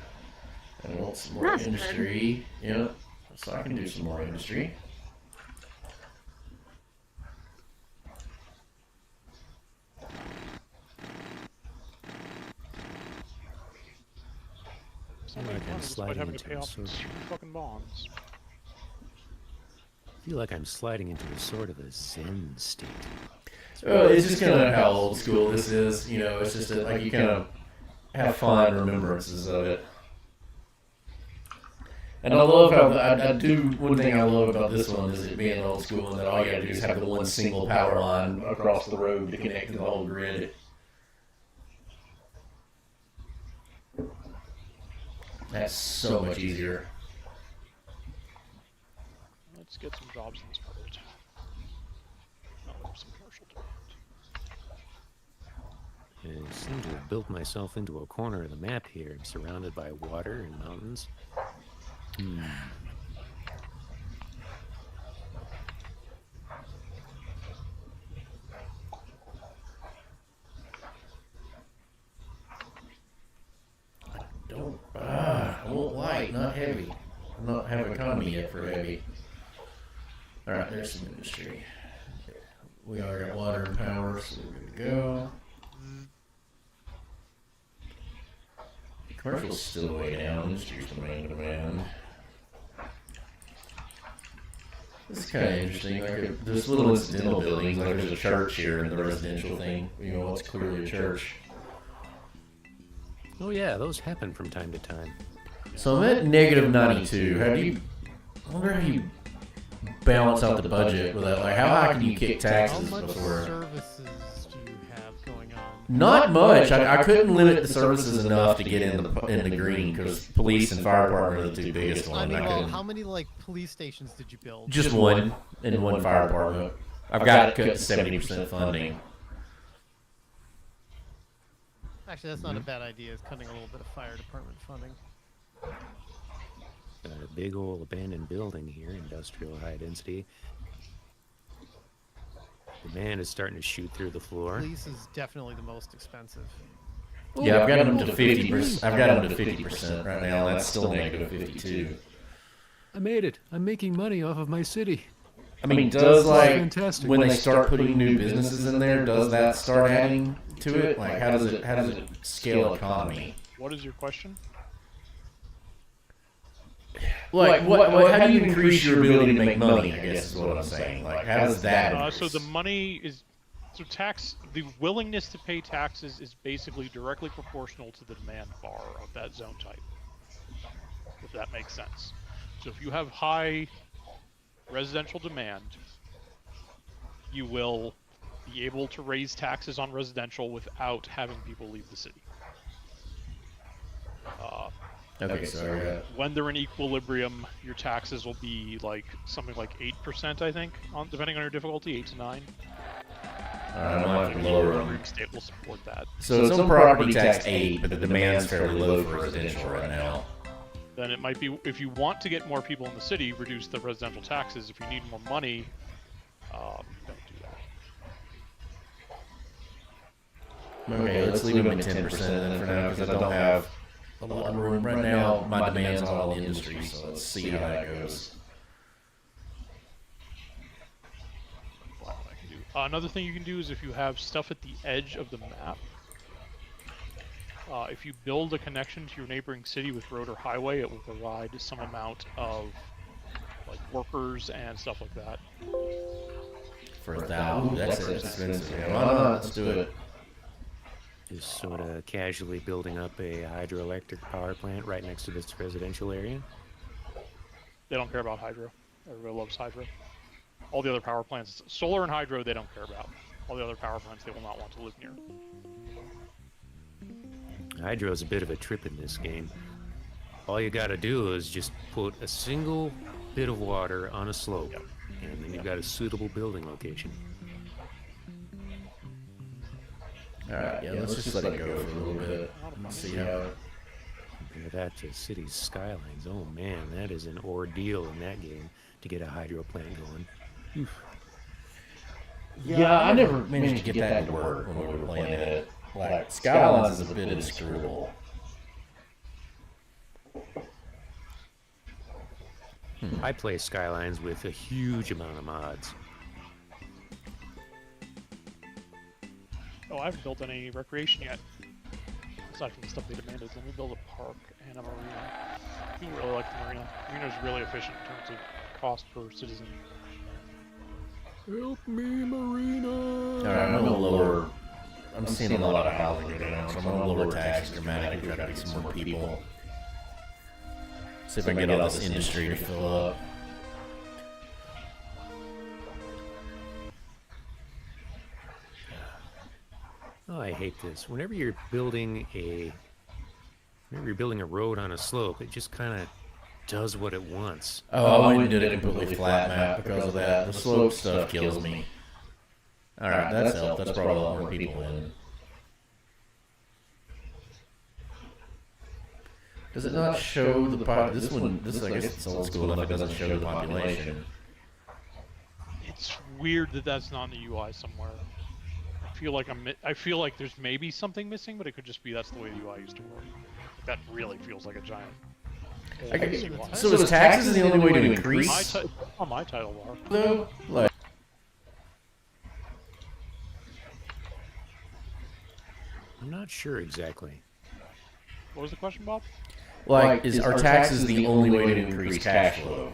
And I want some more That's industry. Yep. So I can do some more industry. Somebody like I'm despite sliding having to into pay a off sort of- stupid fucking bonds. I feel like I'm sliding into a sort of a Zen state. Well, it's just kind of how old school this is. You know, it's just like you kind of have fond remembrances of it. And I love how I do. One thing I love about this one is it being old school, and that all you gotta do is have the one single power line across the road to connect to the whole grid. That's so much easier. Let's get some jobs in this part. Oh, some commercial demand. I seem to have built myself into a corner of the map here. I'm surrounded by water and mountains. I want light, not heavy. I don't have economy yet for heavy. Alright, there's some industry. We already got water and power, so we're good to go. Commercial's still way down. Industry's the main demand. This is kind of interesting. Like there's little incidental buildings, like there's a church here in the residential thing. You know, it's clearly a church. Oh yeah, those happen from time to time. So I'm at negative 92. How do you? I wonder how you balance out the budget with that. Like, how high can you kick How taxes much before? services do you have going on? Not much. I couldn't limit the services enough to get in the green because police and fire department are the two biggest I ones. mean, I well, couldn't. how many like police stations did you build? Just one in one fire department. I've got it cut to 70% funding. Actually, that's not a bad idea. Is cutting a little bit of fire department funding. Got a big old abandoned building here, industrial high density. Demand is starting to shoot through the floor. Police is definitely the most expensive. Yeah, I've got them to 50%. I've got them to 50% right now. That's still negative 52. I made it. I'm making money off of my city. I mean, does like Fantastic. when they start putting new businesses in there, does that start adding to it? Like, how does it scale economy? What is your question? Like, what? How do you increase your ability to make money? I guess is what I'm saying. Like, how does that? So the money is, the willingness to pay taxes is basically directly proportional to the demand bar of that zone type. If that makes sense. So if you have high residential demand, you will be able to raise taxes on residential without having people leave the city. Okay, sorry. When they're in equilibrium, your taxes will be like something like 8%, I think, depending on your difficulty, 8 to 9. I don't have to lower them. Every state will support that. So it's on property tax 8, but the demand's fairly low for residential right now. then it might be, if you want to get more people in the city, reduce the residential taxes. If you need more money, don't do that. Okay, let's leave them at 10% then for now, because I don't have a lot of room. Right now, my demand's all on the industry, so let's see how that goes. What I can do. Another thing you can do is if you have stuff at the edge of the map, if you build a connection to your neighboring city with road or highway, it will provide some amount of like workers and stuff like that. For $1,000, that's expensive. Yeah, why not? Let's do it. Just sort of casually building up a hydroelectric power plant right next to this residential area. They don't care about hydro. Everybody loves hydro. All the other power plants, solar and hydro, they don't care about. All the other power plants they will not want to live near. Hydro's a bit of a trip in this game. All you gotta do is just put a single bit of water on a slope, and then you've got a suitable building location. Alright, yeah, let's just let it go for a little bit. Let's see how... Compare that to city's skylines. Oh man, that is an ordeal in that game to get a hydro plant going. Oof. Yeah, I never managed to get that to work when we were playing it. Like, Skylines is a bit inscrutable. I play Skylines with a huge amount of mods. Oh, I haven't built any recreation yet. Aside from the stuff they demanded, let me build a park and a marina. People really like the marina. Marina's really efficient in terms of cost per citizen. Help me, Marina! Alright, I'm gonna lower... I'm seeing a lot of housing go down, so I'm gonna lower taxes dramatically, try to get some more people. See if I can get all this industry to fill up. Oh, I hate this. Whenever you're building a road on a slope, it just kind of does what it wants. Oh, I went and did a completely flat map because of that. The slope stuff kills me. Alright, that's helped. That's brought a lot more people in. Does it not show the population? This I guess it's old school enough, it doesn't show the population. It's weird that that's not in the UI somewhere. I feel like there's maybe something missing, but it could just be that's the way the UI used to work. That really feels like a giant. So is taxes the only way to increase? On my title bar. Though, like, I'm not sure exactly. What was the question, Bob? like, are taxes the only way to increase cash flow?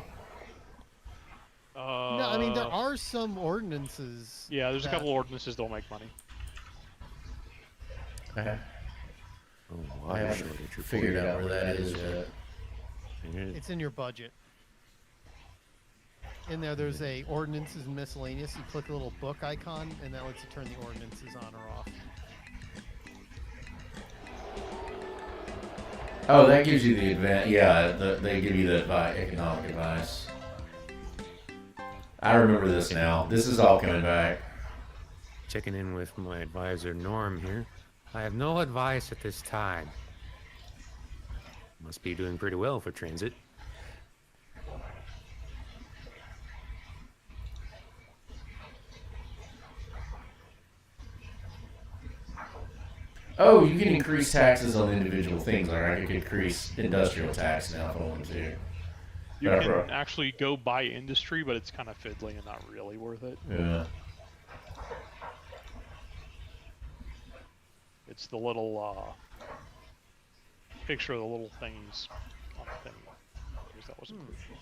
No, I mean there are some ordinances. Yeah, there's a couple ordinances that'll make money. Okay. Oh, I haven't figured out where that is yet. It's in your budget. In there's a ordinances and miscellaneous. You click a little book icon, and that lets you turn the ordinances on or off. Oh, that gives you the advantage. Yeah, they give you the economic advice. I remember this now. This is all coming back. Checking in with my advisor Norm here. I have no advice at this time. Must be doing pretty well for transit. Oh, you can increase taxes on individual things. All right, you can increase industrial tax now if I wanted to. You can actually go buy industry, but it's kind of fiddly and not really worth it. Yeah. It's the little picture of the little thingies on the thing. I guess that wasn't crucial.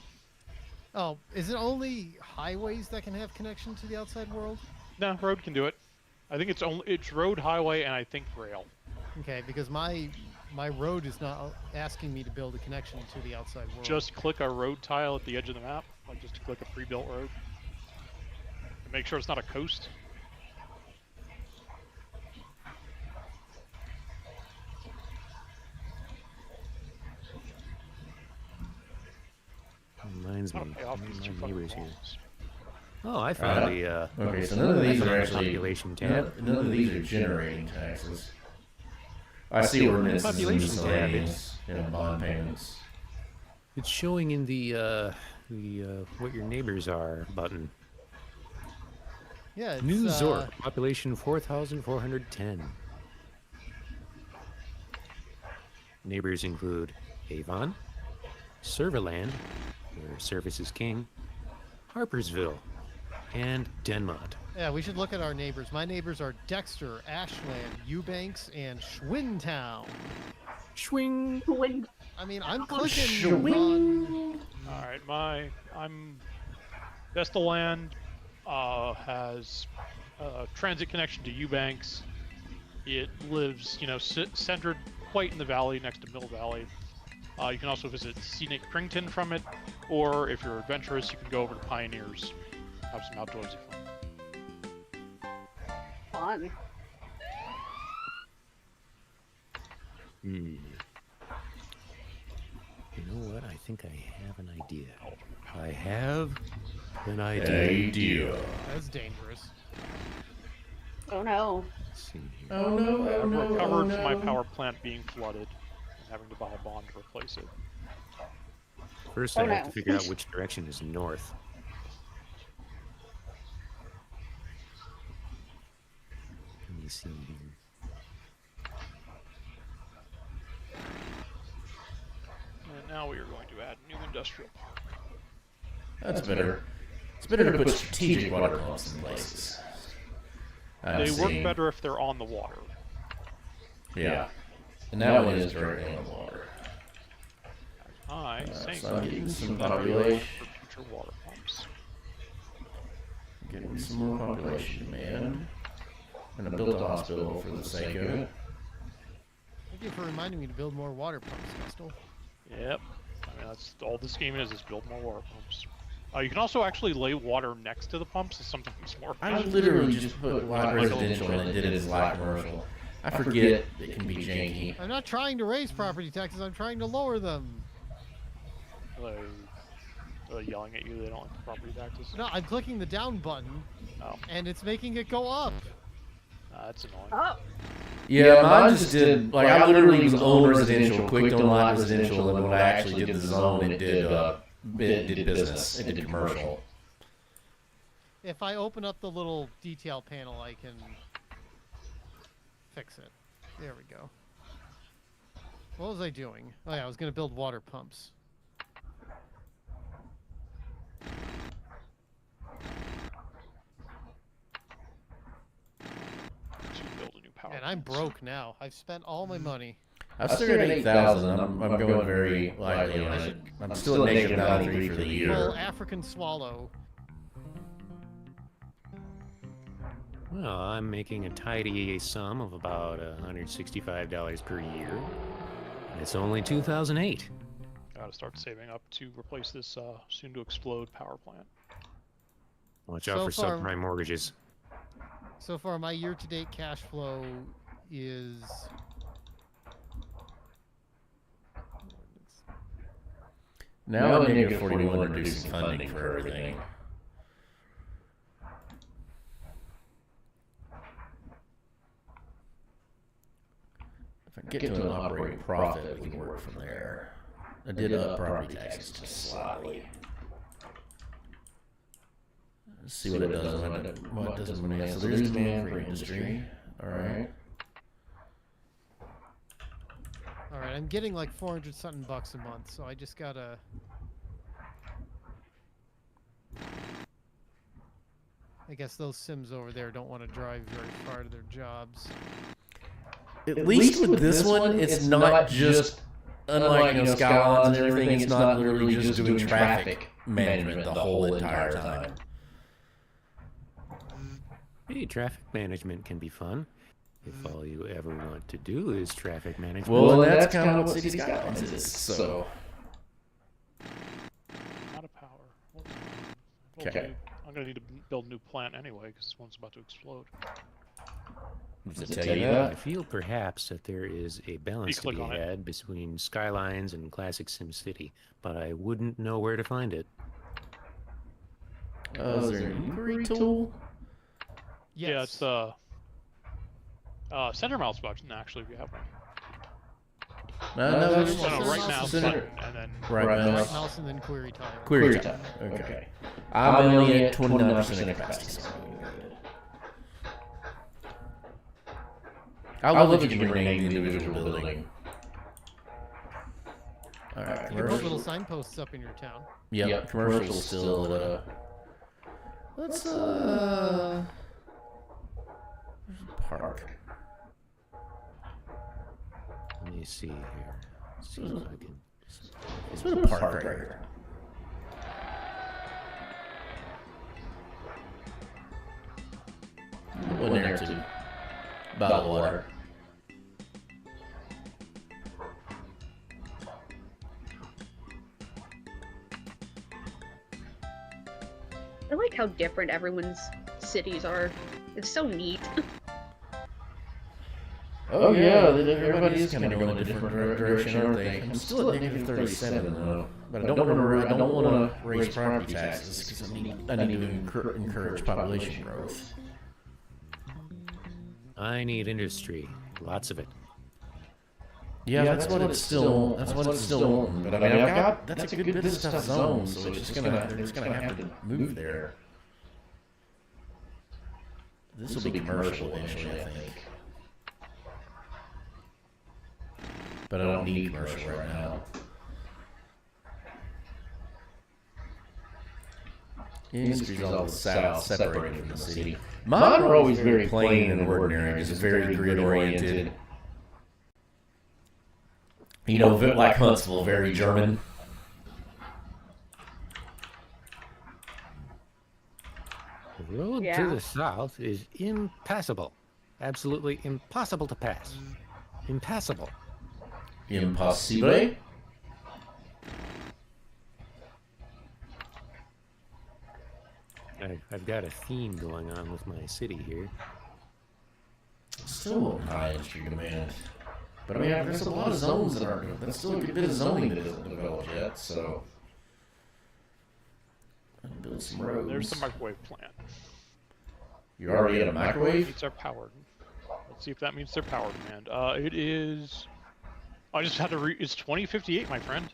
Oh, is it only highways that can have connection to the outside world? No, road can do it. I think it's road, highway, and I think rail. Okay, because my road is not asking me to build a connection to the outside world. Just click a road tile at the edge of the map, like just click a pre-built road. And make sure it's not a coast. Reminds me, Off these two my neighbors fucking here. walls. Oh, I found the Okay, so none of these are actually population tab. none of these are generating taxes. I see ordinances and Population tab miscellaneous and bond payments. It's showing in the what your neighbors are button. Yeah, it's, New Zork, population 4,410. Neighbors include Avon, Serverland, where service is king, Harpersville, and Denmont. Yeah, we should look at our neighbors. My neighbors are Dexter, Ashland, Eubanks, and Schwintown. Swing. I mean, I'm clicking on... All right, I'm Vestaland has a transit connection to Eubanks. It lives, centered quite in the valley next to Mill Valley. You can also visit scenic Crington from it, or if you're adventurous, you can go over to Pioneers, have some outdoorsy fun. Fun. You know what? I think I have an idea. I have an idea. That's dangerous. Oh no. Let's see here. Oh no! Oh I've no! recovered Oh, from my no. power plant being flooded and having to buy a bond to replace it. First, Oh, I have no. to figure out which direction is north. Let me see here. And now we are going to add new industrial park. That's better. It's better to put strategic water pumps in places. They work better if they're on the water. Yeah. And that one is directly on the water. I think So I'm getting some that we population. for future water pumps. Getting some more population demand. And I built a hospital for the sake of it. Thank you for reminding me to build more water pumps, Crystal. Yep. I mean, that's all this game is build more water pumps. You can also actually lay water next to the pumps. It's sometimes more I efficient. literally just put light residential and it did it as light commercial. I forget it can be janky. I'm not trying to raise property taxes, I'm trying to lower them. Are they yelling at you? They don't like the property taxes? No, I'm clicking the down button, Oh, and it's making it go up. that's annoying. Oh. Yeah, mine just did, like, I literally was on residential, clicked on light residential, and when I actually did the zone, it did business. It did commercial. If I open up the little detail panel, I can fix it. There we go. What was I doing? Oh yeah, I was going to build water pumps. To build a new power And I'm plant. broke now. I've spent all my money. I've still got 8,000. I'm going very lightly on it. I'm still at negative 93 for the Full year. African swallow. Well, I'm making a tidy sum of about $165 per year. And it's only 2008. Gotta start saving up to replace this soon-to-explode power plant. Watch out So for far- subprime mortgages. So far, my year-to-date cash flow is... Now I'm negative 41, reducing funding for everything. If I get to an operating profit, we can work from there. I did up property taxes just slightly. Let's see what it does. What does demand? So there's demand for industry. All right. All right, I'm getting like 400 something bucks a month, so I just gotta... I guess those Sims over there don't want to drive very far to their jobs. At least with this one, it's not just, unlike, Skylines and everything, it's not literally just doing traffic management the whole entire time. Hey, traffic management can be fun. If all you ever want to do is traffic management. Well, that's kind of what City Skylines is, so... Out of power. Well, Okay. I'm gonna need to build a new plant anyway, because this one's about to explode. Does it tell you that? I feel perhaps that there is a balance to click be on it. had between Skylines and classic SimCity, but I wouldn't know where to find it. Is there an inquiry tool? Yes. Yeah, it's the center mouse button, actually, if you have one. No, it's No, Center right mouse mouse and button, center- and then right Right mouse. mouse and then query time. Query time. Okay. I'm only at 29% capacity. So I love that you can rename the individual building. All right, You can put commercial. little signposts up in your town. Yep, commercial's still at let's there's a park. Let me see here. See if I can. It's been a park right here. One there too. Bottled water. I like how different everyone's cities are. It's so neat. Oh yeah, everybody is kind of going in a different direction, aren't they? I'm still at negative 37 though, but I don't want to raise property taxes because I need to encourage population growth. I need industry. Lots of it. Yeah, that's what it's still. That's what it's still wanting. But I mean, I've got that's a good bit of stuff zoned, so it's just gonna have to move there. This will be commercial eventually, I think. But I don't need commercial right now. Industry's all south, separated from the city. Mine are always very plain and ordinary, just very grid-oriented. You know, like Huntsville, very German. The road Yeah. to the south is impassable. Absolutely impossible to pass. Impassable. Impossible. I've got a theme going on with my city here. Still high industry demand. But I mean, there's a lot of zones that aren't. That's still a good bit of zoning that isn't developed yet, so. Build some roads. there's the microwave plant. You're already at a microwave? Meets our power. Let's see if that meets their power demand. It is. I just had to it's 2058, my friend.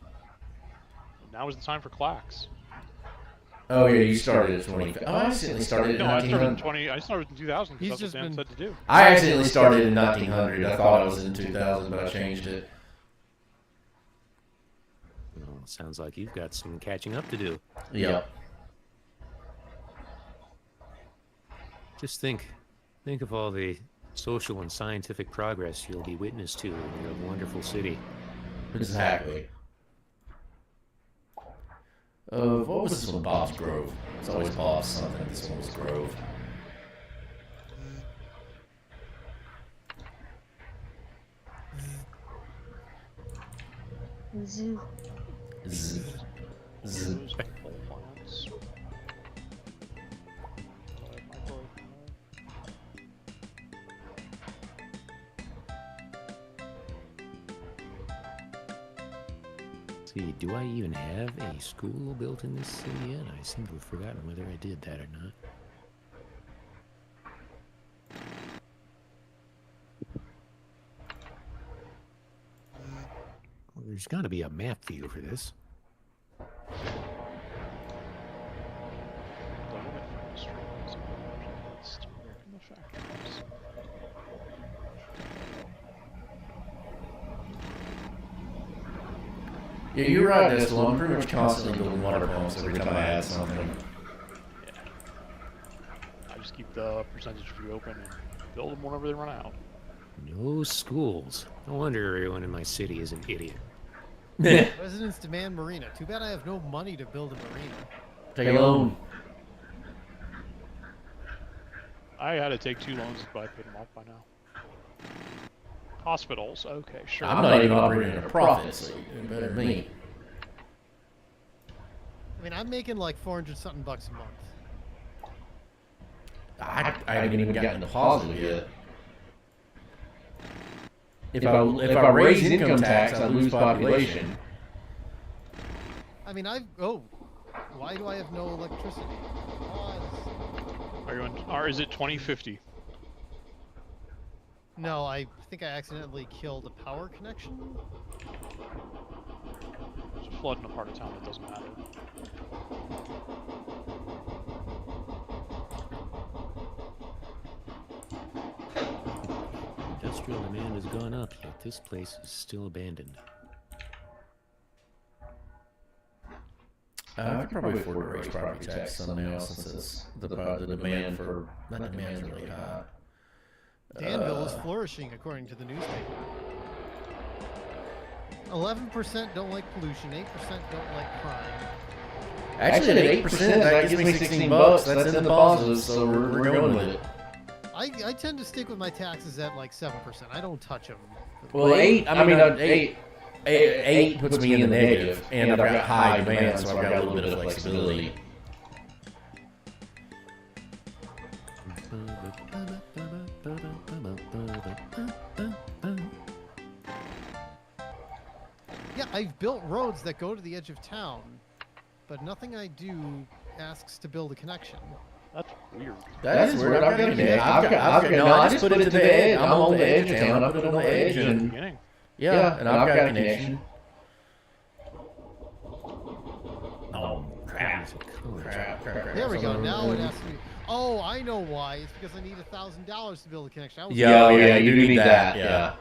Now is the time for clacks. Oh yeah, you started at 20. Oh, I accidentally started at No, I started in 1900. 20. I started in 2000 He's because that's just what Dan been- said to do. I accidentally started in 1900. I thought I was in 2000, but I changed it. Well, sounds like you've got some catching up to do. Yep. Just think of all the social and scientific progress you'll be witness to in your wonderful city. Exactly. What was this one? Bob's Grove. It's always Bob's something. This one was Grove. Z. Z. Those coal plants. Microwave plant. See, do I even have a school built in this city yet? I seem to have forgotten whether I did that or not. Well, there's got to be a map view for this. Limit for industry. So let's work in the factories. Yeah, you're right, Destel. I'm pretty much constantly building water pumps every time I add something. I just keep the percentage view open and build them whenever they run out. No schools. No wonder everyone in my city is an idiot. Residents demand marina. Too bad I have no money to build a marina. Take a loan. I had to take 2 loans, but I paid them off by now. Hospitals, okay, sure. I'm not even operating at a profit, so you better than me. I mean, I'm making like 400 something bucks a month. I haven't even gotten the positive yet. If I raise income tax, I lose population. I mean, why do I have no electricity? Are you in, or is it 2050? No, I think I accidentally killed a power connection. There's a flood in a part of town that doesn't matter. Industrial demand has gone up, yet this place is still abandoned. I could probably afford to raise property tax some now since the demand for that demand's really high. Danville is flourishing, according to the newspaper. 11% don't like pollution, 8% don't like crime. Actually, at 8%, that gives me $16. That's in the positives, so we're going with it. I tend to stick with my taxes at like 7%. I don't touch them. Well, 8 puts me in the negative, and I've got high demand, so I've got a little bit of flexibility. Yeah, I've built roads that go to the edge of town, but nothing I do asks to build a connection. That's weird. That is weird. I've got no, I just put it to the edge. I'm on the edge of town. I put it on the edge, and yeah, and I've got a connection. Oh, crap. Crap. There we go. Now it asks me. Oh, I know why. It's because I need $1,000 to build a connection. Yeah, you do need that. Yeah.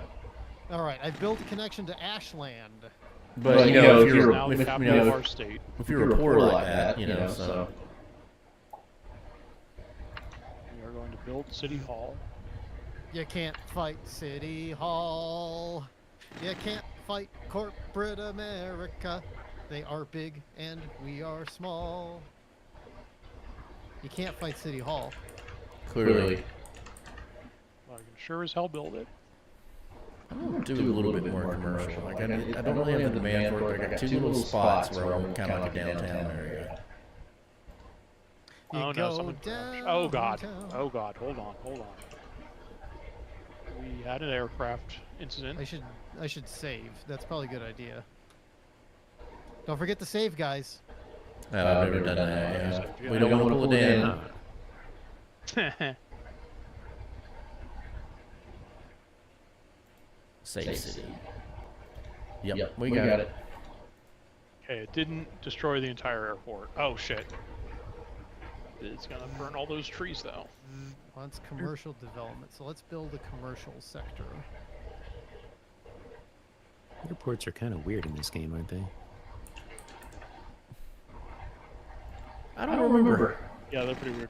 All right, I've built a connection to Ashland. But you know, if you're now the capital of our state. if you're poor like that, you know, so. We are going to build City Hall. You can't fight City Hall. You can't fight corporate America. They are big and we are small. You can't fight City Hall. Clearly. I can sure as hell build it. I'm gonna do a little bit more commercial. Like I don't really have the demand for it, but I got two little spots where I want kind of like a downtown area. You Oh no, go someone. downtown. Oh god. Oh god. Hold on. We had an aircraft incident. I should save. That's probably a good idea. Don't forget to save, guys. No, I've never done that. Yeah. We don't want to pull it in. Save City. Yep, we got it. Okay, it didn't destroy the entire airport. Oh shit. It's gonna burn all those trees though. Wants commercial development, so let's build a commercial sector. Airports are kind of weird in this game, aren't they? I don't remember. Yeah, they're pretty weird.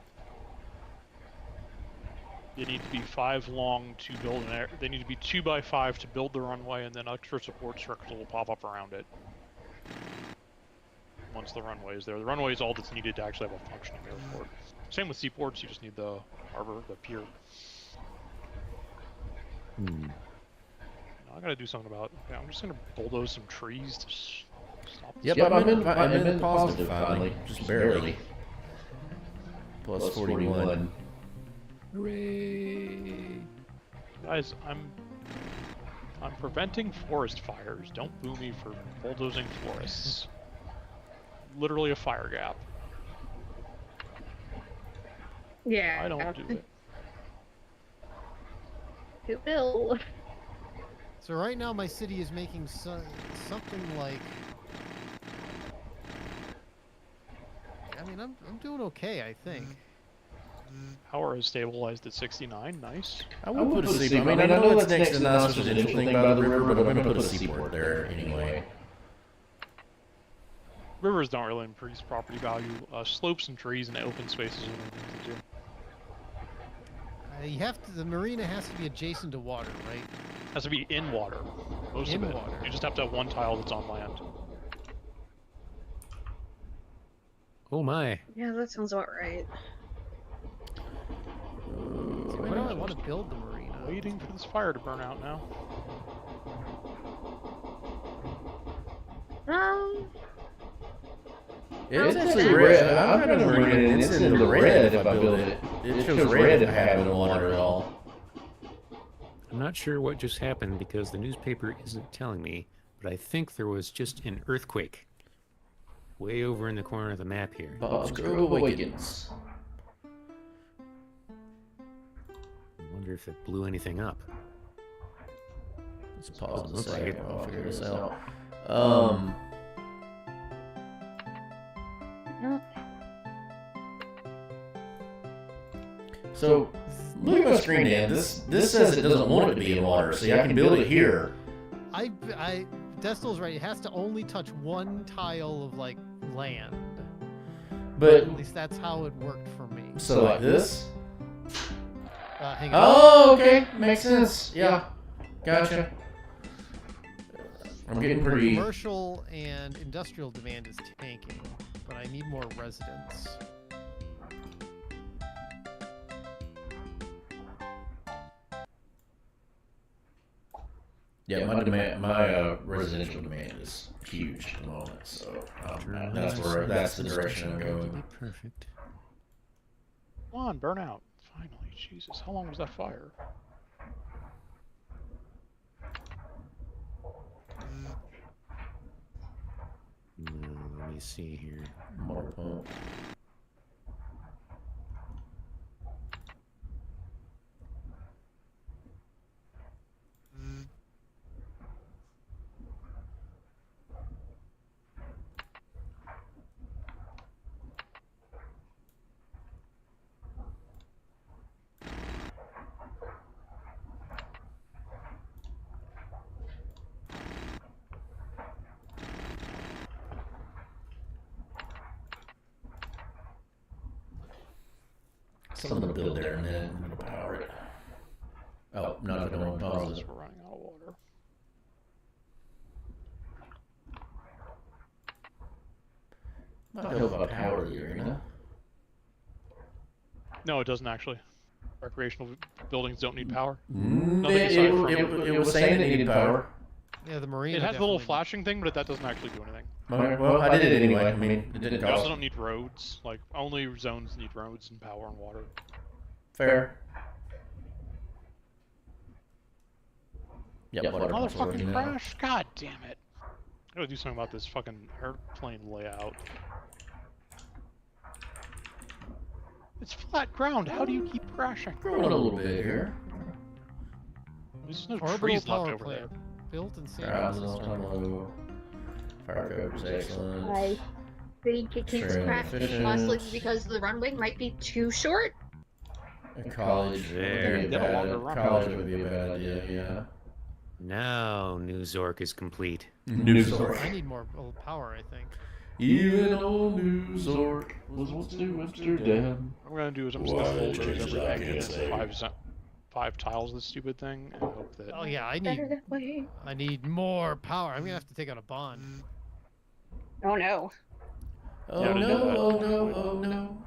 They need to be 5 long to build an air. They need to be 2 by 5 to build the runway, and then extra support structures will pop up around it. Once the runway is there, the runway is all that's needed to actually have a functioning airport. Same with seaports. You just need the harbor, the pier. Now I gotta do something about. Okay, I'm just gonna bulldoze some trees to stop. Yep, I'm in the positive finally, just barely. Plus 41. Hooray! Guys, I'm preventing forest fires. Don't boo me for bulldozing forests. Literally a fire gap. Yeah. I don't do it. Who will? So right now my city is making something like. I mean, I'm doing okay, I think. Power is stabilized at 69. Nice. I would put a seaport. I mean, I know that's next to the nice residential thing by the river, but I'm going to put a seaport there anyway. Rivers don't really increase property value. Slopes and trees and open spaces are the things to do. You have to. The marina has to be adjacent to water, right? Has to be in water. Most In of it. water. You just have to have one tile that's on land. Oh my. Yeah, that sounds about right. So why do I want to build the marina? Waiting for this fire to burn out now. It's actually red. I'm going to marina and it's in the red if I build it. It shows red if I have no water at all. I'm not sure what just happened because the newspaper isn't telling me, but I think there was just an earthquake. Way over in the corner of the map here. Bob's Grove awakens. I wonder if it blew anything up. Let's pause this Looks like second it. while I figure this out. So, look at my screen, Dan. This says it doesn't want it to be in water. See, I can build it here. Destel's right. It has to only touch one tile of like land. But At least that's how it worked for me. so like this. Hang on. Oh, okay, makes sense. Yeah, gotcha. I'm getting pretty. Commercial and industrial demand is tanking, but I need more residents. Yeah, my residential demand is huge at the moment, so that's the direction I'm going. Perfect. Come on, burn out. Finally, Jesus, how long was that fire? Let me see here. Water pump. So I'm gonna build there and then I'm gonna power it. Oh, no, I don't want to pause it. We're running out of water. Might help if I power the arena. No, it doesn't actually. Recreational buildings don't need power. It was saying it needed power. Yeah, the marina. It has a little definitely- flashing thing, but that doesn't actually do anything. Okay, well, I did it anyway. I mean, it didn't You also cost. don't need roads. Like, only zones need roads and power and water. Fair. Yep, water pumps are working Motherfucking now. crash! God damn it! I gotta do something about this fucking airplane layout. It's flat ground. How do you keep crashing? Growing a little bit here. There's no Orbital trees left power over there. plant. Built in San Crowds Francisco. all time low. Fire coverage is excellent. I think it keeps Extremely crashing efficient. mostly because the runway might be too short. A college There. would be a Get a bad, longer run. college would be a bad idea, yeah. Now New Zork is complete. New Zork. I need more power, I think. Even old New Zork was once New Amsterdam. What I'm gonna do is I'm just Why, gonna they bulldoze changed it, I everything can't say. in five tiles of this stupid thing and hope that. Oh yeah, I Better need that way. more power. I'm gonna have to take out a bond. Oh no. Oh Yeah, no, do that. oh no, oh no.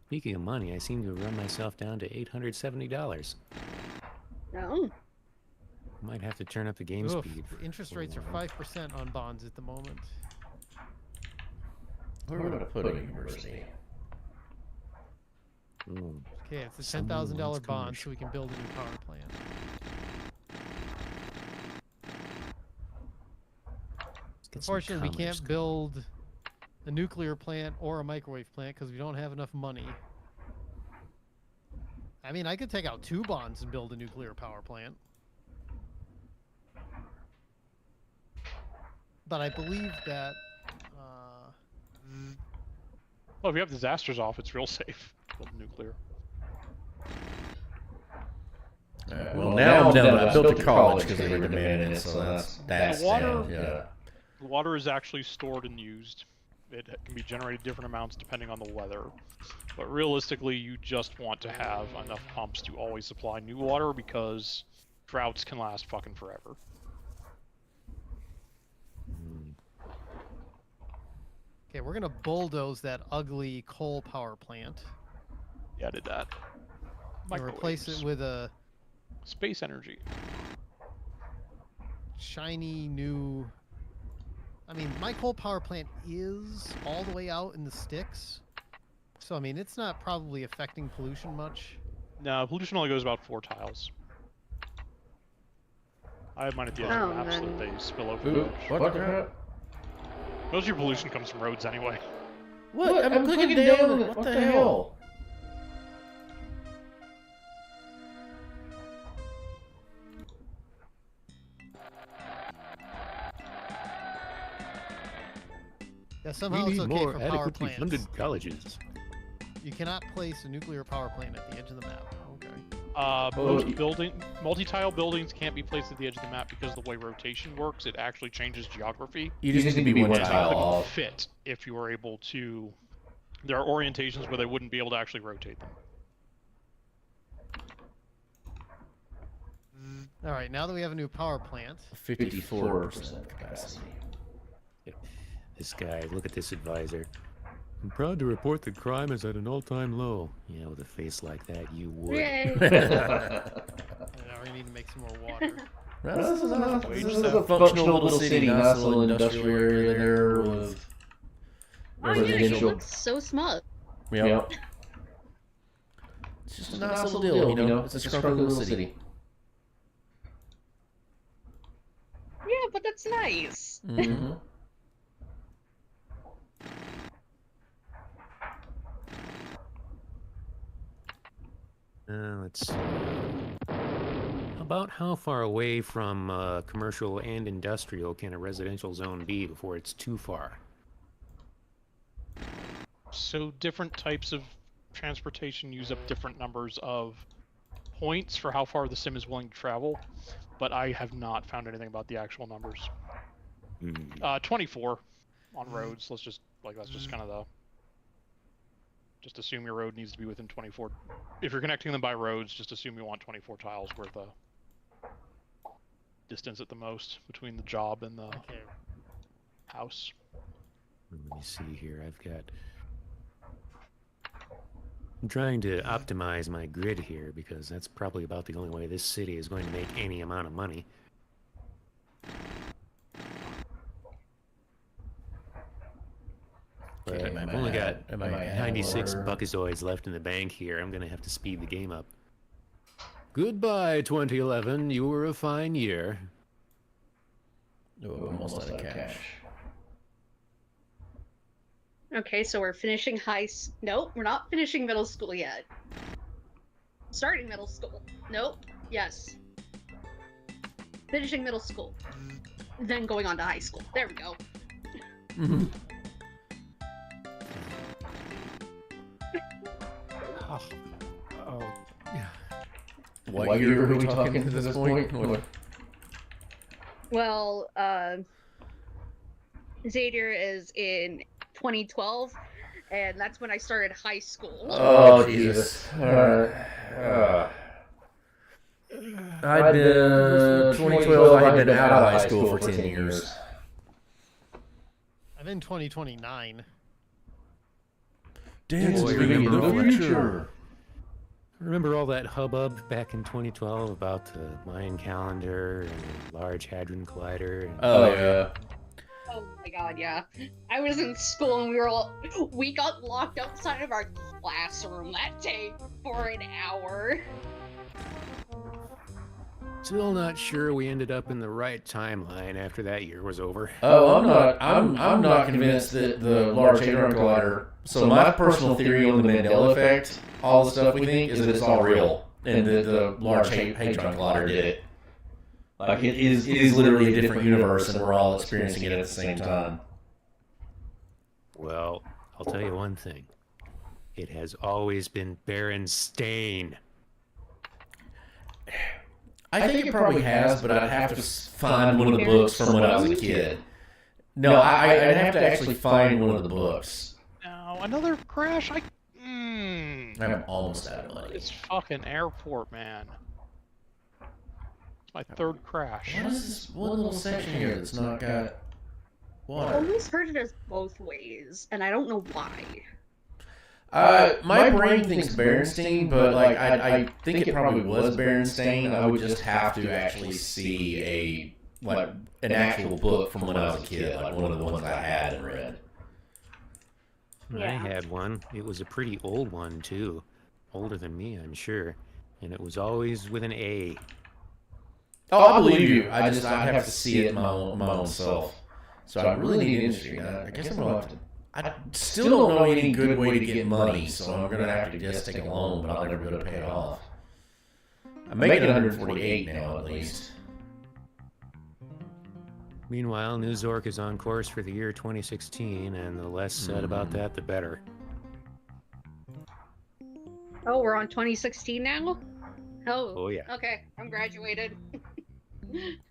Speaking of money, I seem to have run myself down to $870. No. Might have to turn up the game Oof, speed. the interest rates are 5% on bonds at the moment. Where would I put a university? Ooh. Okay, it's a Someone $10,000 wants bond, so we can build a new power plant. Let's get some Unfortunately, we commerce can't going. build a nuclear plant or a microwave plant because we don't have enough money. I mean, I could take out 2 bonds and build a nuclear power plant. But I believe that Well, if you have disasters off, it's real safe. Build nuclear. Well, now I'm done. I built a college because they were demanding it, so that's The water- down, yeah. The water is actually stored and used. It can be generated different amounts depending on the weather. But realistically, you just want to have enough pumps to always supply new water because droughts can last fucking forever. okay, we're gonna bulldoze that ugly coal power plant Yeah, I did that. and replace it Microwaves. with a Space energy. shiny new. I mean, my coal power plant is all the way out in the sticks, so I mean, it's not probably affecting pollution much. No, pollution only goes about 4 tiles. I have mine at the edge Oh, of the map so man. that they spill over Ooh, the edge. what the crap? Most of your pollution comes from roads anyway. What? I'm clicking down. What the hell? somehow we it's need okay more for power adequately plants. funded colleges. You cannot place a nuclear power plant at the edge of the map. Okay. Most multi-tile buildings can't be placed at the edge of the map because of the way rotation works. It actually changes geography. You just need to be one And they tile couldn't off. fit if you were able to. There are orientations where they wouldn't be able to actually rotate them. All right, now that we have a new power plant, 54% capacity. This guy, look at this advisor. I'm proud to report that crime is at an all-time low. Yeah, with a face like that, you would. Yay! now we need to make some more water. This is a functional little city, nice little industrial area there with Oh, yeah, she residential. looks so smug. Yep. It's just a nice little deal, you know. It's a scrumpy little city. Yeah, but that's nice. Mm-hmm. Let's see. About how far away from commercial and industrial can a residential zone be before it's too far? So different types of transportation use up different numbers of points for how far the sim is willing to travel, but I have not found anything about the actual numbers. 24 on roads. Let's just that's just kind of the. Just assume your road needs to be within 24. If you're connecting them by roads, just assume you want 24 tiles worth of distance at the most between the job and the Okay. house. Let me see here. I'm trying to optimize my grid here because that's probably about the only way this city is going to make any amount of money. But I've only got 96 buckazoids left in the bank here. I'm going to have to speed the game up. Goodbye, 2011. You were a fine year. Oh, almost out of cash. Okay, so we're finishing Nope, we're not finishing middle school yet. Starting middle school. Nope. Yes. Finishing middle school. Then going on to high school. There we go. What year are we talking to this point? Well, Xavier is in 2012, and that's when I started high school. Oh, Jesus. Alright. I'd been 2012. I had been out of high school for 10 years. I'm in 2029. Dan's Boy, dreaming remember of all the that future. Remember all that hubbub back in 2012 about the Mayan calendar and the Large Hadron Collider? And... Oh, yeah. Oh my god, yeah. I was in school and we got locked outside of our classroom that day for an hour. Still not sure we ended up in the right timeline after that year was over. Oh, I'm not convinced that the Large Hadron Collider. So my personal theory on the Mandela effect, all the stuff we think, is that it's all real, and that the Large Hadron Collider did it. Like it is literally a different universe, and we're all experiencing it at the same time. Well, I'll tell you one thing. It has always been Berenstain. I think it probably has, but I'd have to find one of the books from when I was a kid. No, I'd have to actually find one of the books. Now, another crash? I'm almost out of money. It's fucking airport, man. It's my third crash. What is this one little section here that's not got I water? always heard it as both ways, and I don't know why. My brain thinks Berenstain, but like I think it probably was Berenstain. I would just have to actually see an actual book from when I was a kid, like one of the ones I had and read. I Yeah. had one. It was a pretty old one, too. Older than me, I'm sure. And it was always with an A. Oh, I believe you. I'd have to see it my own self. So I really need industry. I guess I'm gonna have to. I still don't know any good way to get money, so I'm gonna have to just take a loan, but I'll never be able to pay it off. I'm making 148 now, at least. Meanwhile, New Zork is on course for the year 2016, and the less said about that, the better. Oh, we're on 2016 now? Oh, yeah. Okay, I'm graduated.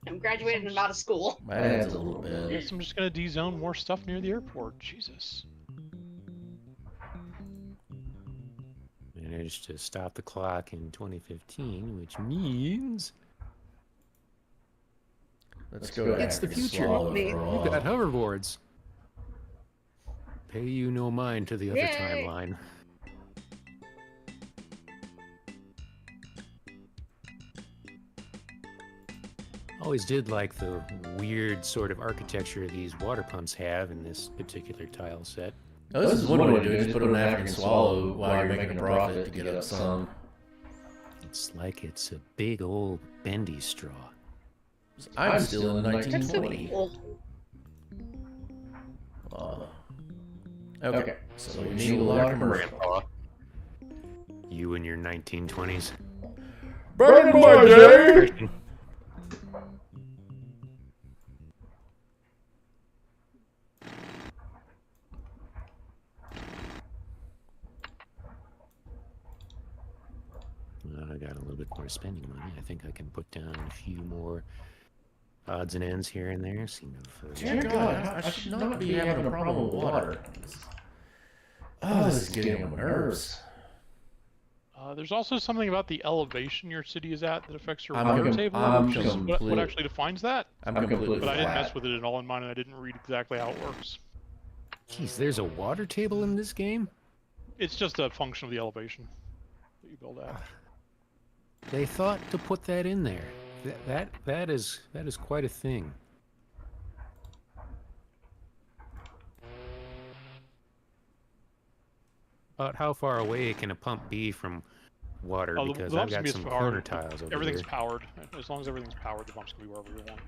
I'm graduated and I'm out of school. My adds a little I bit. guess I'm just gonna de-zone more stuff near the airport. Jesus. Managed to stop the clock in 2015, which means Let's go. it's the future. We've got hoverboards. Pay you no mind to the other Yay. timeline. Always did like the weird sort of architecture these water pumps have in this particular tile set. Oh, this is one way to do it. Just put on an African swallow while you're making a profit to get up some. It's like it's a big old bendy straw. I'm still in That's so 1920. cool. Okay, so we need a lot of commercial. Grandpa. You and your 1920s. Back in my day! I got a little bit more spending money. I think I can put down a few more odds and ends here and there. Seem to Dear God, I should not be having a problem with water. Oh, this is getting on my nerves. There's also something about the elevation your city is at that affects your I'm water com- table, I'm which is what complete- actually defines that. I'm completely But I didn't mess flat. with it at all in mine, and I didn't read exactly how it works. Jeez, there's a water table in this game? It's just a function of the elevation that you build at. They thought to put that in there. That is quite a thing. About how far away can a pump be from water? Oh, the Because pumps I've can be got as some far- corner tiles over Everything's here. powered. As long as everything's powered, the pumps can be wherever you want.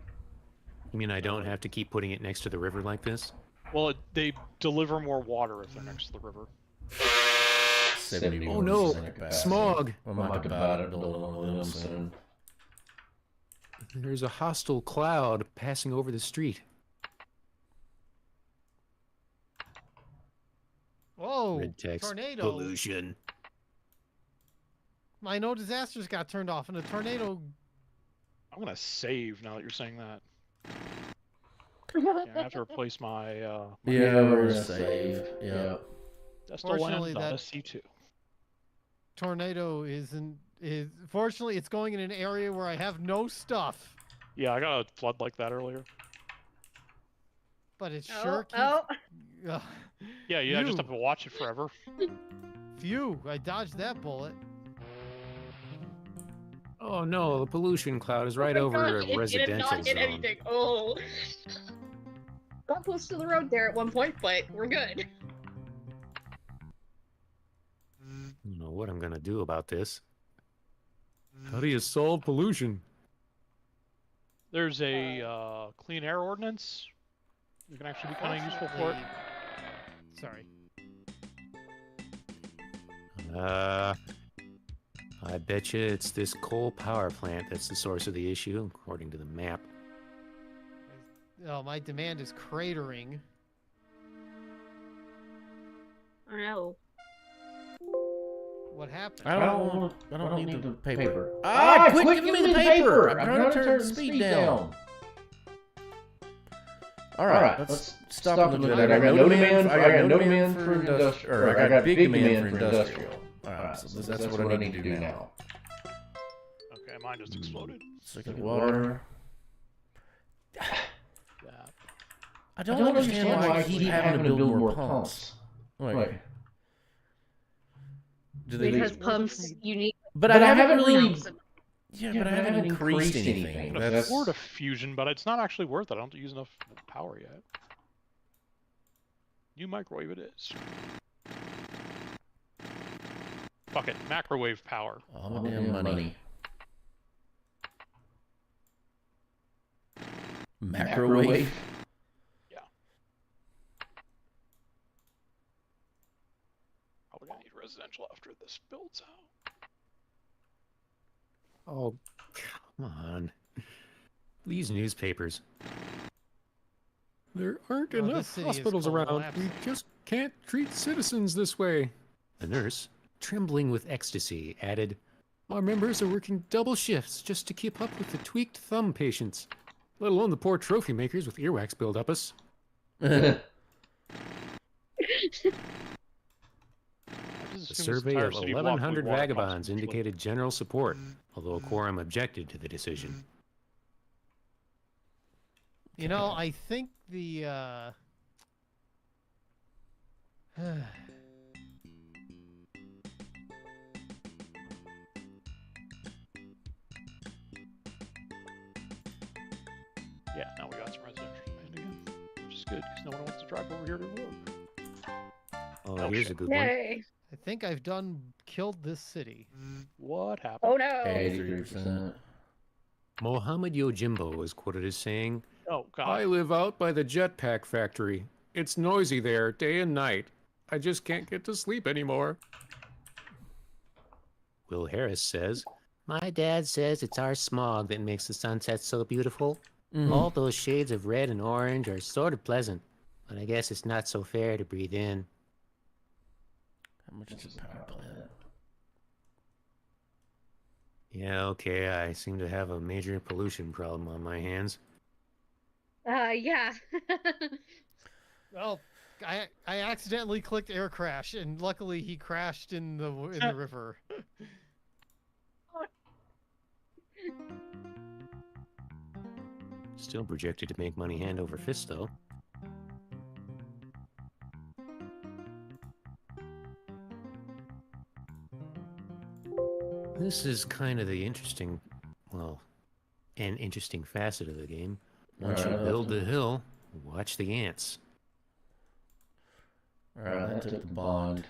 You mean I don't have to keep putting it next to the river like this? Well, they deliver more water if they're next to the river. 71% Oh no, capacity. smog! I'm not about it building one of them soon. There's a hostile cloud passing over the street. Whoa! Red text. Tornado! Pollution. My no disasters got turned off, and a tornado. I'm gonna save now that you're saying that. Yeah, I have to replace my Yeah, we're gonna save. Yeah. Destal Fortunately, Land on that- a C2. Tornado is fortunately it's going in an area where I have no stuff, Yeah, I got a flood like that earlier. but it sure keeps. Oh, Ugh. Yeah, I just Phew. have to watch it forever. Phew! I dodged that bullet. Oh no, the pollution cloud is right my over gosh, a it did residential not hit zone. anything. Oh. Got close to the road there at one point, but we're good. I don't know what I'm gonna do about this. How do you solve pollution? There's a clean air ordinance. You can actually be kind of useful for it. Sorry. I bet you it's this coal power plant that's the source of the issue, according to the map. Oh, my demand is cratering. I know. What happened? I don't need the paper. Ah, quit giving me the paper! I'm trying to turn the speed down. Alright, let's stop and look at that. I got no demand for industrial, or I got big demand for industrial. Alright, so that's what I need to do now. Okay, mine just exploded. Second water. That. I don't understand why I keep having to build more pumps. Like, do they? Because pumps, you need. But I haven't really. pumps. Yeah, but I haven't increased anything. I can That's afford a fusion, but it's not actually worth it. I don't use enough power yet. New microwave it is. Fuck it, macrowave power. all my damn money. Microwave. Probably gonna need residential after this builds out. Oh, come on. These newspapers. There aren't Oh, this enough city is hospitals around. We collapsing. just can't treat citizens this way. The nurse, trembling with ecstasy, added, our members are working double shifts just to keep up with the tweaked thumb patients, let alone the poor trophy makers with earwax build-uppus. I just The assume this survey entire of city block 1,100 with water pumps vagabonds eventually. indicated general support, although a quorum objected to the decision. You know, I think the Yeah, now we got some residential land again, which is good because no one wants to drive over here to work. Oh, Oh, here's shit. a good one. Yay. I think I've killed this city. What happened? Oh no. 83%. Mohammed Yojimbo is quoted as saying, Oh god. I live out by the jetpack factory. It's noisy there, day and night. I just can't get to sleep anymore. Will Harris says, my dad says it's our smog that makes the sunset so beautiful. All those shades of red and orange are sort of pleasant, but I guess it's not so fair to breathe in. How much is the power plant? Yeah, okay, I seem to have a major pollution problem on my hands. Yeah. Well, I accidentally clicked air crash, and luckily he crashed in the river. Still projected to make money hand over fist, though. This is kind of the interesting, well, an interesting facet of the game. Once you build the hill, watch the ants. Alright, that took the bond.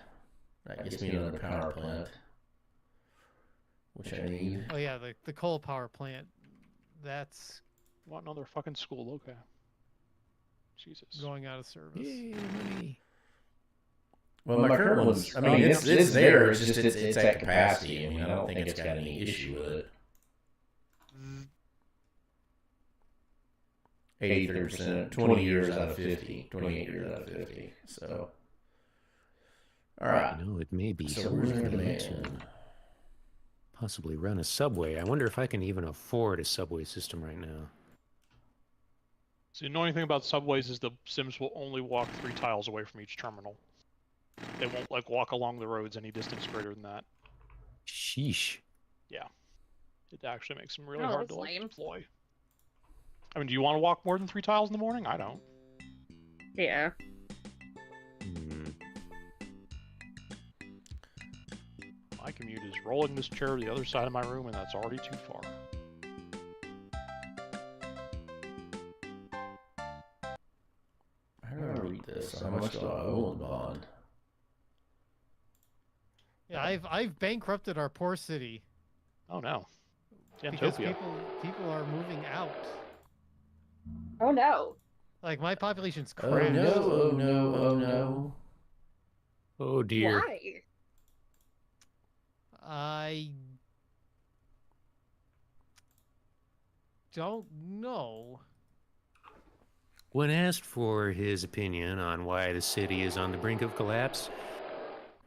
That gets me another power plant. Which I need. Oh yeah, the coal power plant. That's Want another fucking school? Okay. Jesus. going out of service. Yay, money. Well, my current one's, I mean, it's there, it's just, it's at capacity. I mean, I don't think it's got any issue with it. 83%, 20 years out of 50, 28 years out of 50, so. Alright. You know, it may be So where's our something to demand? possibly run a subway. I wonder if I can even afford a subway system right now. So the annoying thing about subways is the Sims will only walk 3 tiles away from each terminal. They won't like walk along the roads any distance greater than that. Sheesh. It actually makes them really Oh, hard that's to like lame. deploy. I mean, do you want to walk more than 3 tiles in the morning? I don't. Yeah. My commute is rolling this chair to the other side of my room, and that's already too far. How do I read this? So how much do I owe on the bond? Yeah, I've bankrupted our poor city Oh no. because Gentopia. people are moving out. Oh no. Like my population's Oh crashed. no, oh no, oh no. Oh dear. Why? I don't know. When asked for his opinion on why the city is on the brink of collapse,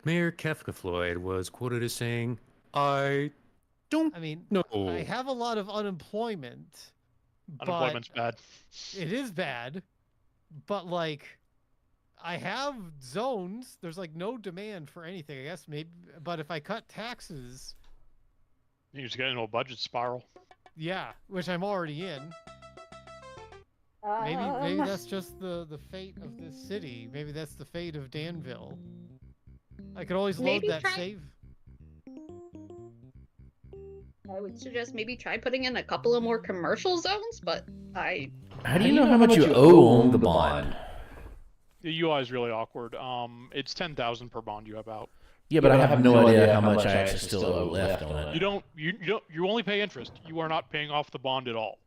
Mayor Kefka Floyd was quoted as saying, I don't I mean, know. I have a lot of unemployment, Unemployment's bad. but it is bad. But like, I have zones. There's like no demand for anything. I guess maybe, but if I cut taxes, You just get into a budget spiral. yeah, which I'm already in. Maybe that's just the fate of this city. Maybe that's the fate of Danville. I could always load Maybe that try- save. I would suggest maybe try putting in a couple of more commercial zones, but How do you know how much you owe on the bond? The UI is really awkward. It's 10,000 per bond you have out. Yeah, but I have no idea how much I actually still owe left on it. You only pay interest. You are not paying off the bond at all.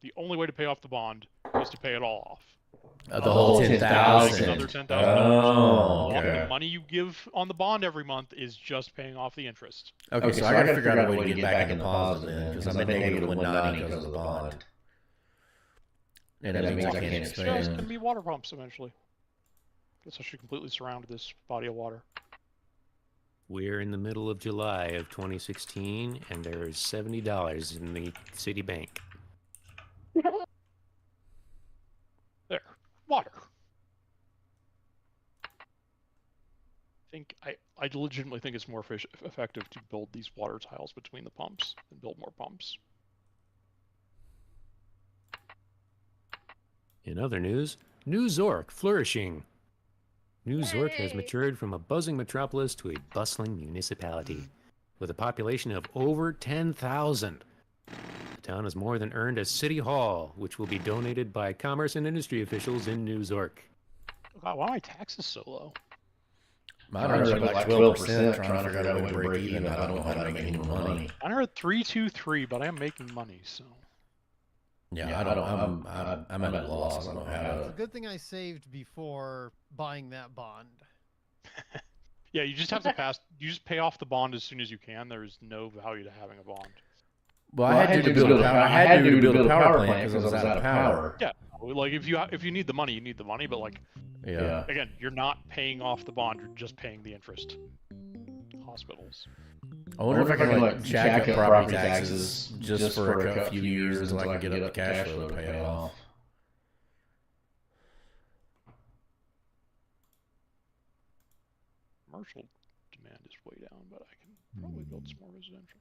The only way to pay off the bond is to pay it all off. The whole Like 10,000. another $10,000. Oh, The okay. money you give on the bond every month is just paying off the interest. Okay, so I gotta figure out a way to get back in the positive then, because I'm at negative 190 because of the bond. And that means I can't Yeah, it's expand. going to be water pumps eventually. Guess I should completely surround this body of water. We're in the middle of July of 2016, and there's $70 in the city bank. There. Water. I legitimately think it's more effective to build these water tiles between the pumps and build more pumps. In other news, New Zork flourishing. New Zork has Yay. matured from a buzzing metropolis to a bustling municipality with a population of over 10,000. The town has more than earned a city hall, which will be donated by commerce and industry officials in New Zork. God, why are my taxes so low? Mine are like 12%, trying to figure out a way to break even. I don't know how to make any more money. Mine are at 323, but I am making money, so. Yeah, I'm at a loss. I don't know how It's a to. good thing I saved before buying that bond. Yeah, you just have to pass. You just pay off the bond as soon as you can. There is no value to having a bond. Well, I had to build a power plant because I was out of power. Yeah, like if you need the money, you need the money. But like, Yeah. again, you're not paying off the bond. You're just paying the interest. Hospitals. I wonder if I can like jack up property taxes just for a few years until I can get up the cash flow to pay it off. Commercial demand is way down, but I can probably build some more residential.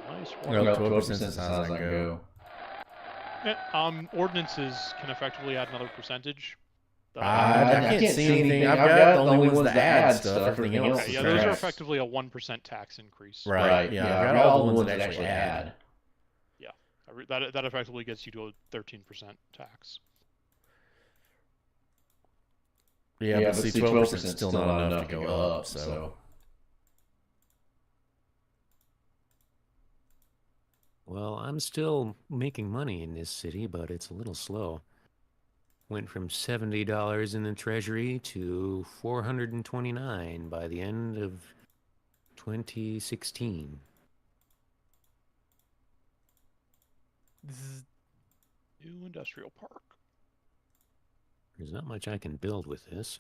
Nice. Well, 12% is as high as I can go. Ordinances can effectively add another percentage. I can't see anything. I've got the only ones that add stuff. Everything else Okay, is yeah, those are trash. effectively a 1% tax increase. Right. Yeah, I've got all the ones that actually add. Yeah, that effectively gets you to a 13% tax. Yeah, but see, 12% is still not enough to go up. So. Well, I'm still making money in this city, but it's a little slow. Went from $70 in the treasury to $429 by the end of 2016. New industrial park. There's not much I can build with this.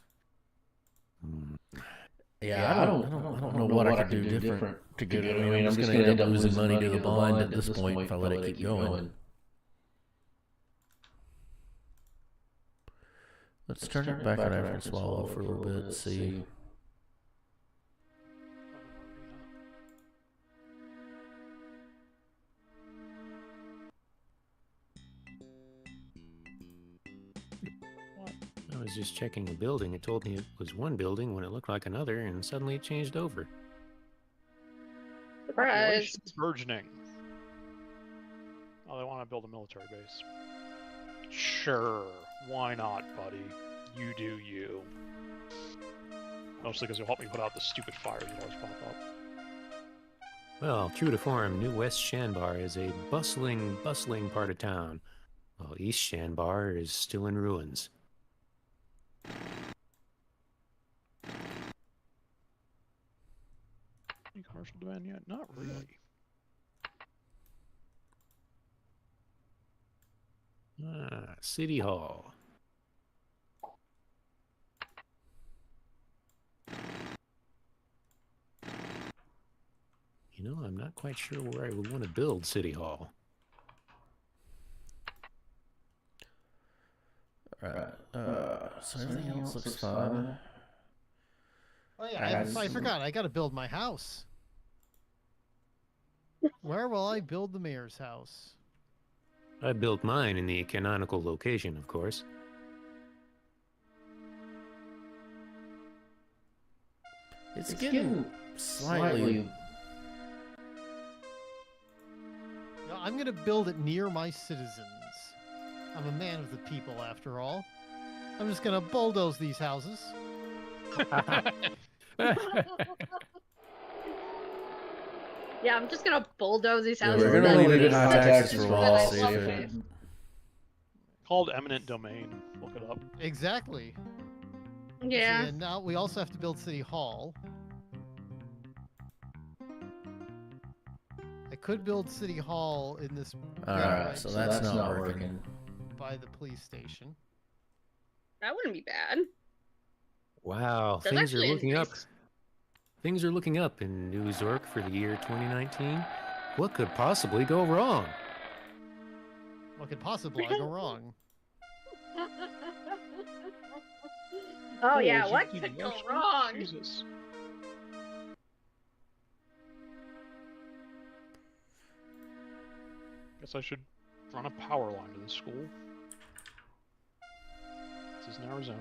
Yeah, I don't know what I could do different to get it. I mean, I'm just going to end up losing money to the bond at this point if I let it keep going. Let's turn it back on African Swallow for a little bit, see. I was just checking a building. It told me it was one building when it looked like another, and suddenly it changed over. Surprise. Population's burgeoning. Oh, they want to build a military base. Sure, why not, buddy? You do you. Mostly because it'll help me put out the stupid fires that always pop up. Well, true to form, New West Shanbar is a bustling part of town, while East Shanbar is still in ruins. Any commercial demand yet? Not really. City Hall. You know, I'm not quite sure where I would want to build City Hall. Alright, so everything else looks fine. Oh yeah, I forgot. I got to build my house. Where will I build the mayor's house? I built mine in the canonical location, of course. It's getting slightly... No, I'm going to build it near my citizens. I'm a man of the people, after all. I'm just going to bulldoze these houses. Yeah, I'm just gonna bulldoze these Yeah, houses. we're gonna leave it at high taxes for a while, I see love if it. it... Called eminent domain. Look it up. Exactly. Yeah. And now we also have to build City Hall. I could build City Hall in this. Alright, so that's not working. By the police station. That wouldn't be bad. Wow, That's things are actually looking up. nice. Things are looking up in New Zork for the year 2019. What could possibly go wrong? What could possibly go wrong? Oh yeah, as you what can could go watch- wrong? Jesus. Guess I should run a power line to the school. This is in Arizona.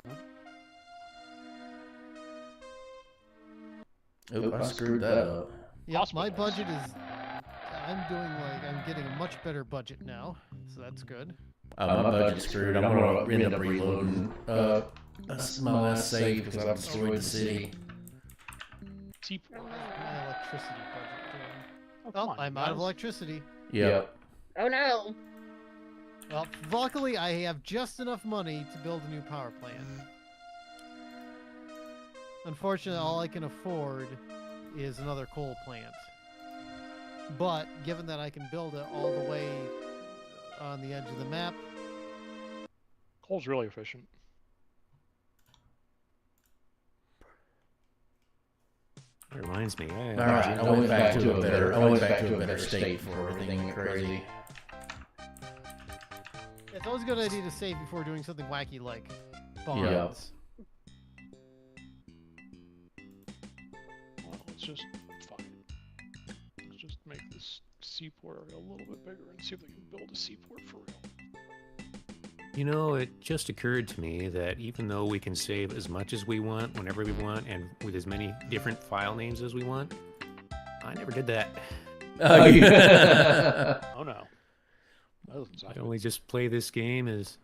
Oop, I screwed that up. Yeah, my Hospitals. budget is. I'm getting a much better budget now, so that's good. My budget's screwed. I'm gonna end up reloading my last save because I've destroyed the city. Seaport. My electricity budget doing? Oh, Oh, come on, I'm out of guys. electricity. Yep. Oh no. Well, luckily I have just enough money to build a new power plant. Unfortunately, all I can afford is another coal plant. But given that I can build it all the way on the edge of the map, Coal's really efficient. That reminds me. Alright, I went back to a better state before everything went crazy. it's always a good idea to save before doing something wacky like bombs. Yeah. Well, let's just fuck it. Let's just make this seaport area a little bit bigger and see if we can build a seaport for real. You know, it just occurred to me that even though we can save as much as we want, whenever we want, and with as many different file names as we want, I never did that. Oh, yeah. Oh no. That doesn't sound I good. only just play this game as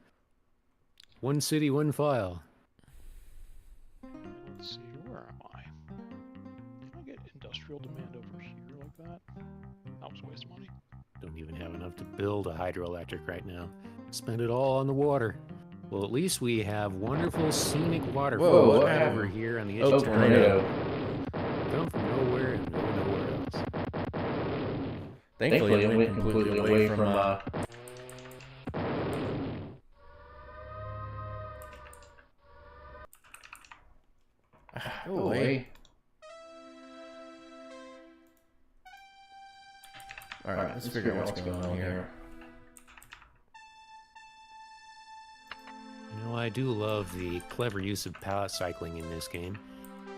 one city, one file. Let's see, where am I? Can I get industrial demand over here like that? That was a waste of money. Don't even have enough to build a hydroelectric right now. Spend it all on the water. Well, at least we have wonderful scenic waterfalls Whoa, what right happened? over here on the edge Oh, of town. tornado. Come from nowhere and go nowhere else. Thankfully, it went completely away from Go away. Alright, let's figure out what's going on here. You know, I do love the clever use of pallet cycling in this game.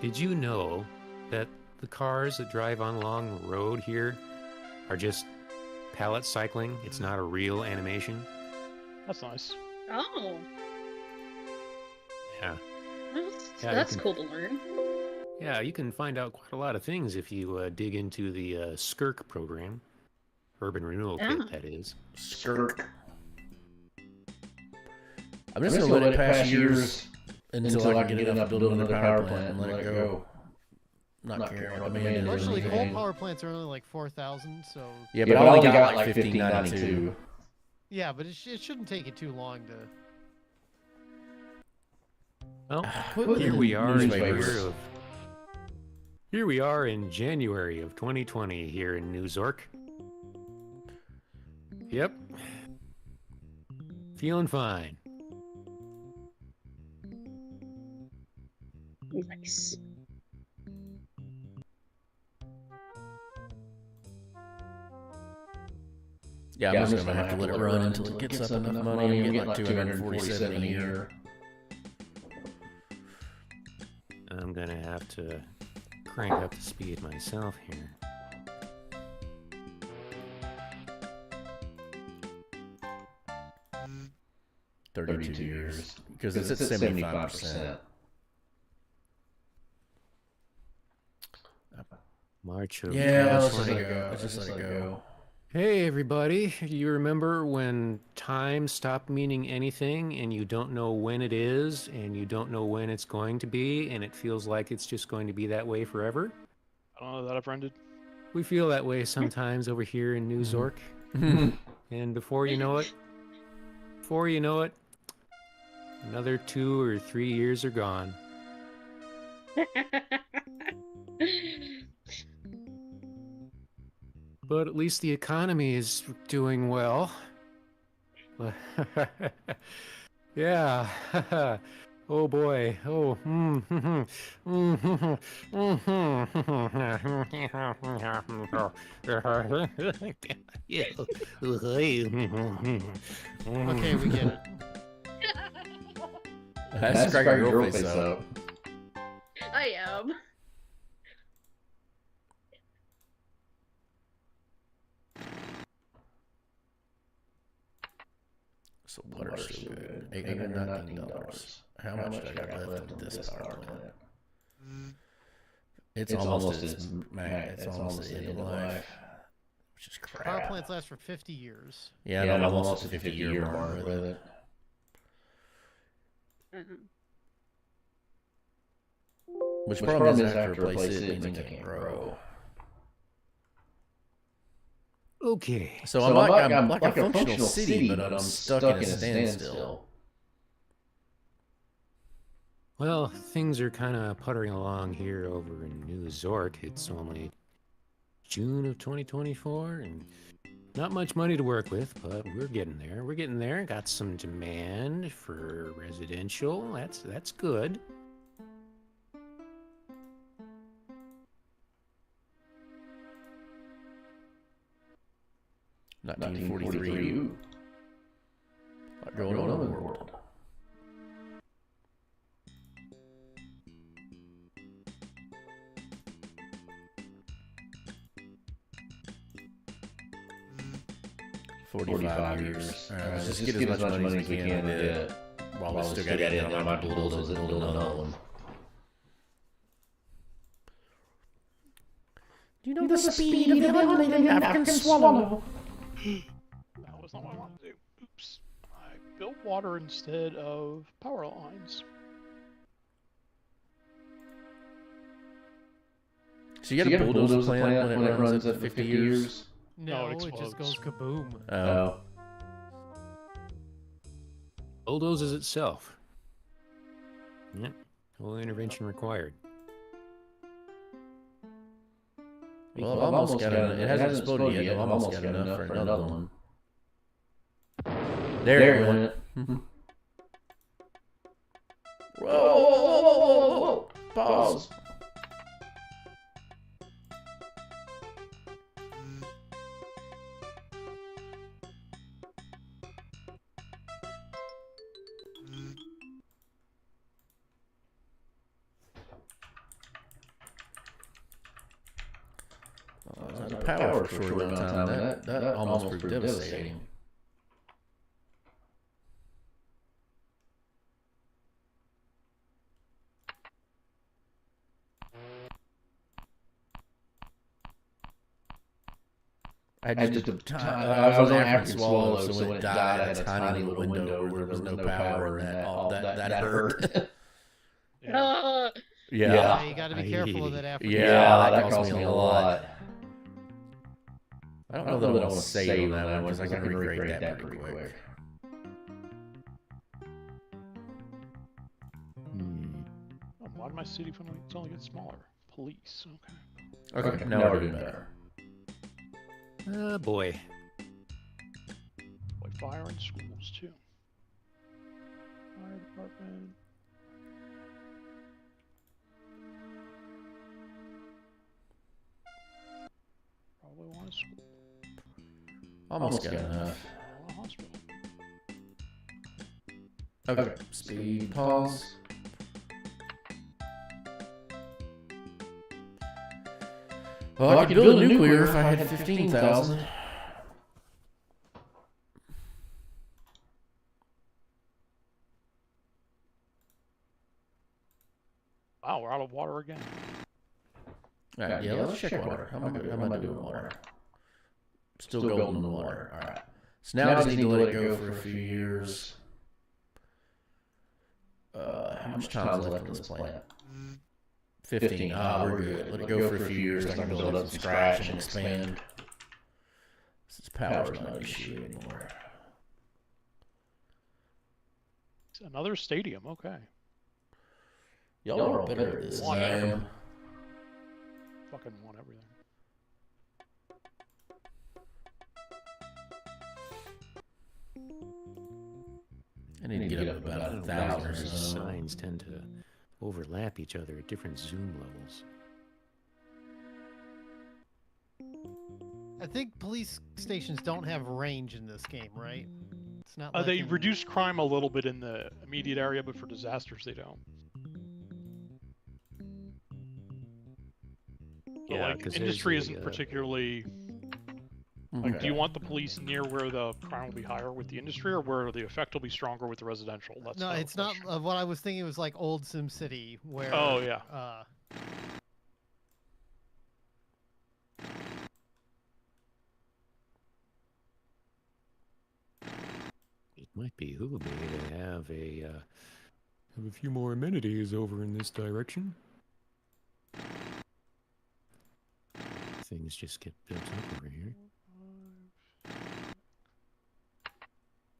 Did you know that the cars that drive on along the road here are just pallet cycling? It's not a real animation. That's nice. Oh. Yeah. That's, Yeah, you that's can- cool to learn. Yeah, you can find out quite a lot of things if you dig into the SKIRK program. Urban Renewal Kit, Ah. that is. Skirk. I'm just gonna let it pass years until I can get enough to build another power plant and let it go. Not caring what demand it is. Fortunately, coal anything. power plants are only like 4,000, so Yeah, but I only got like 1592. yeah, but it shouldn't take it too long to. Well, Quit here we are in newspapers. Here we are in January of 2020 here in New Zork. Yep. Feeling fine. Nice. Yeah, I'm just gonna have to let it run until it gets up enough money and get like 247 a year. I'm gonna have to crank up the speed myself here. $32 years because it's at 75%. March of Yeah, let's let 2020. it go. Let's just let it go. Hey everybody, you remember when time stopped meaning anything and you don't know when it is and you don't know when it's going to be and it feels like it's just going to be that way forever? I don't know that I've ended. We feel that way sometimes over here in New Zork. And before you know it, another 2 or 3 years are gone. But at least the economy is doing well. Yeah. Oh boy. Oh. Okay, we get it. That's crack your girl face up. I am. So water's still good. $819. How much do I got left at this power plant? It's almost at the end of life. Which is crap. Power plants last for 50 years. Yeah, and I'm almost at the 50-year mark with it. Which problem is I have to replace it, means I can't grow. Okay. So I'm like a functional city, but I'm stuck in a standstill. Well, things are kind of puttering along here over in New Zork. It's only June of 2024, and not much money to work with, but we're getting there. We're getting there. Got some demand for residential. That's good. Not 1943. Like going on in the world. $45 years. All right, let's just get as much money as we can into it while we still got it in. I might bulldoze it and build another one. Do you know the speed of the unmated African swallow? That was not what I wanted to do. Oops. I built water instead of power lines. So you got to bulldoze the plant when it runs at 50 years? No, it it just goes explodes. kaboom. Oh. Bulldozes itself. Yep. No intervention required. Well, I've almost got enough. It hasn't exploded yet. I've almost got enough for another one. There it went. Whoa. Pause. The power for a short amount of time. That almost proved devastating. I was on African swallow, so when it died, I had a tiny little window where there was no power, and that hurt. Yeah. Yeah, you got to be careful of that after. Yeah, that cost me a lot. I don't know that I want to save on that one because I can recreate that pretty quick. Oh, why did my city only get smaller? Police. Okay, now we're doing better. Boy. Like fire in schools too. Fire department. Probably want a school. Almost got enough. Or a hospital. Okay, speed pause. Well, I could build a nuclear if I had 15,000. Wow, we're out of water again. All right, yeah, let's check water. How am I doing water? Still golden in water. All right. So now I just need to let it go for a few years. How much time is left in this plant? 15. We're good. Let it go for a few years. I can build it up from scratch and expand. Since power's not an issue anymore. Another stadium, okay. Y'all are better at this than I am. Fucking want everything. I need to get up about 1,000 or so. Signs tend to overlap each other at different zoom levels. I think police stations don't have range in this game, right? It's not like They in- reduce crime a little bit in the immediate area, but for disasters they don't. So, Yeah, like, 'cause industry there's isn't a, particularly... Like, do you want the police near where the crime will be higher with the industry, or where the effect will be stronger with the residential? That's No, the it's not. question. What I was thinking was like old SimCity, where. Oh, yeah. It might behoove me to have a few more amenities over in this direction. Things just get built up over here.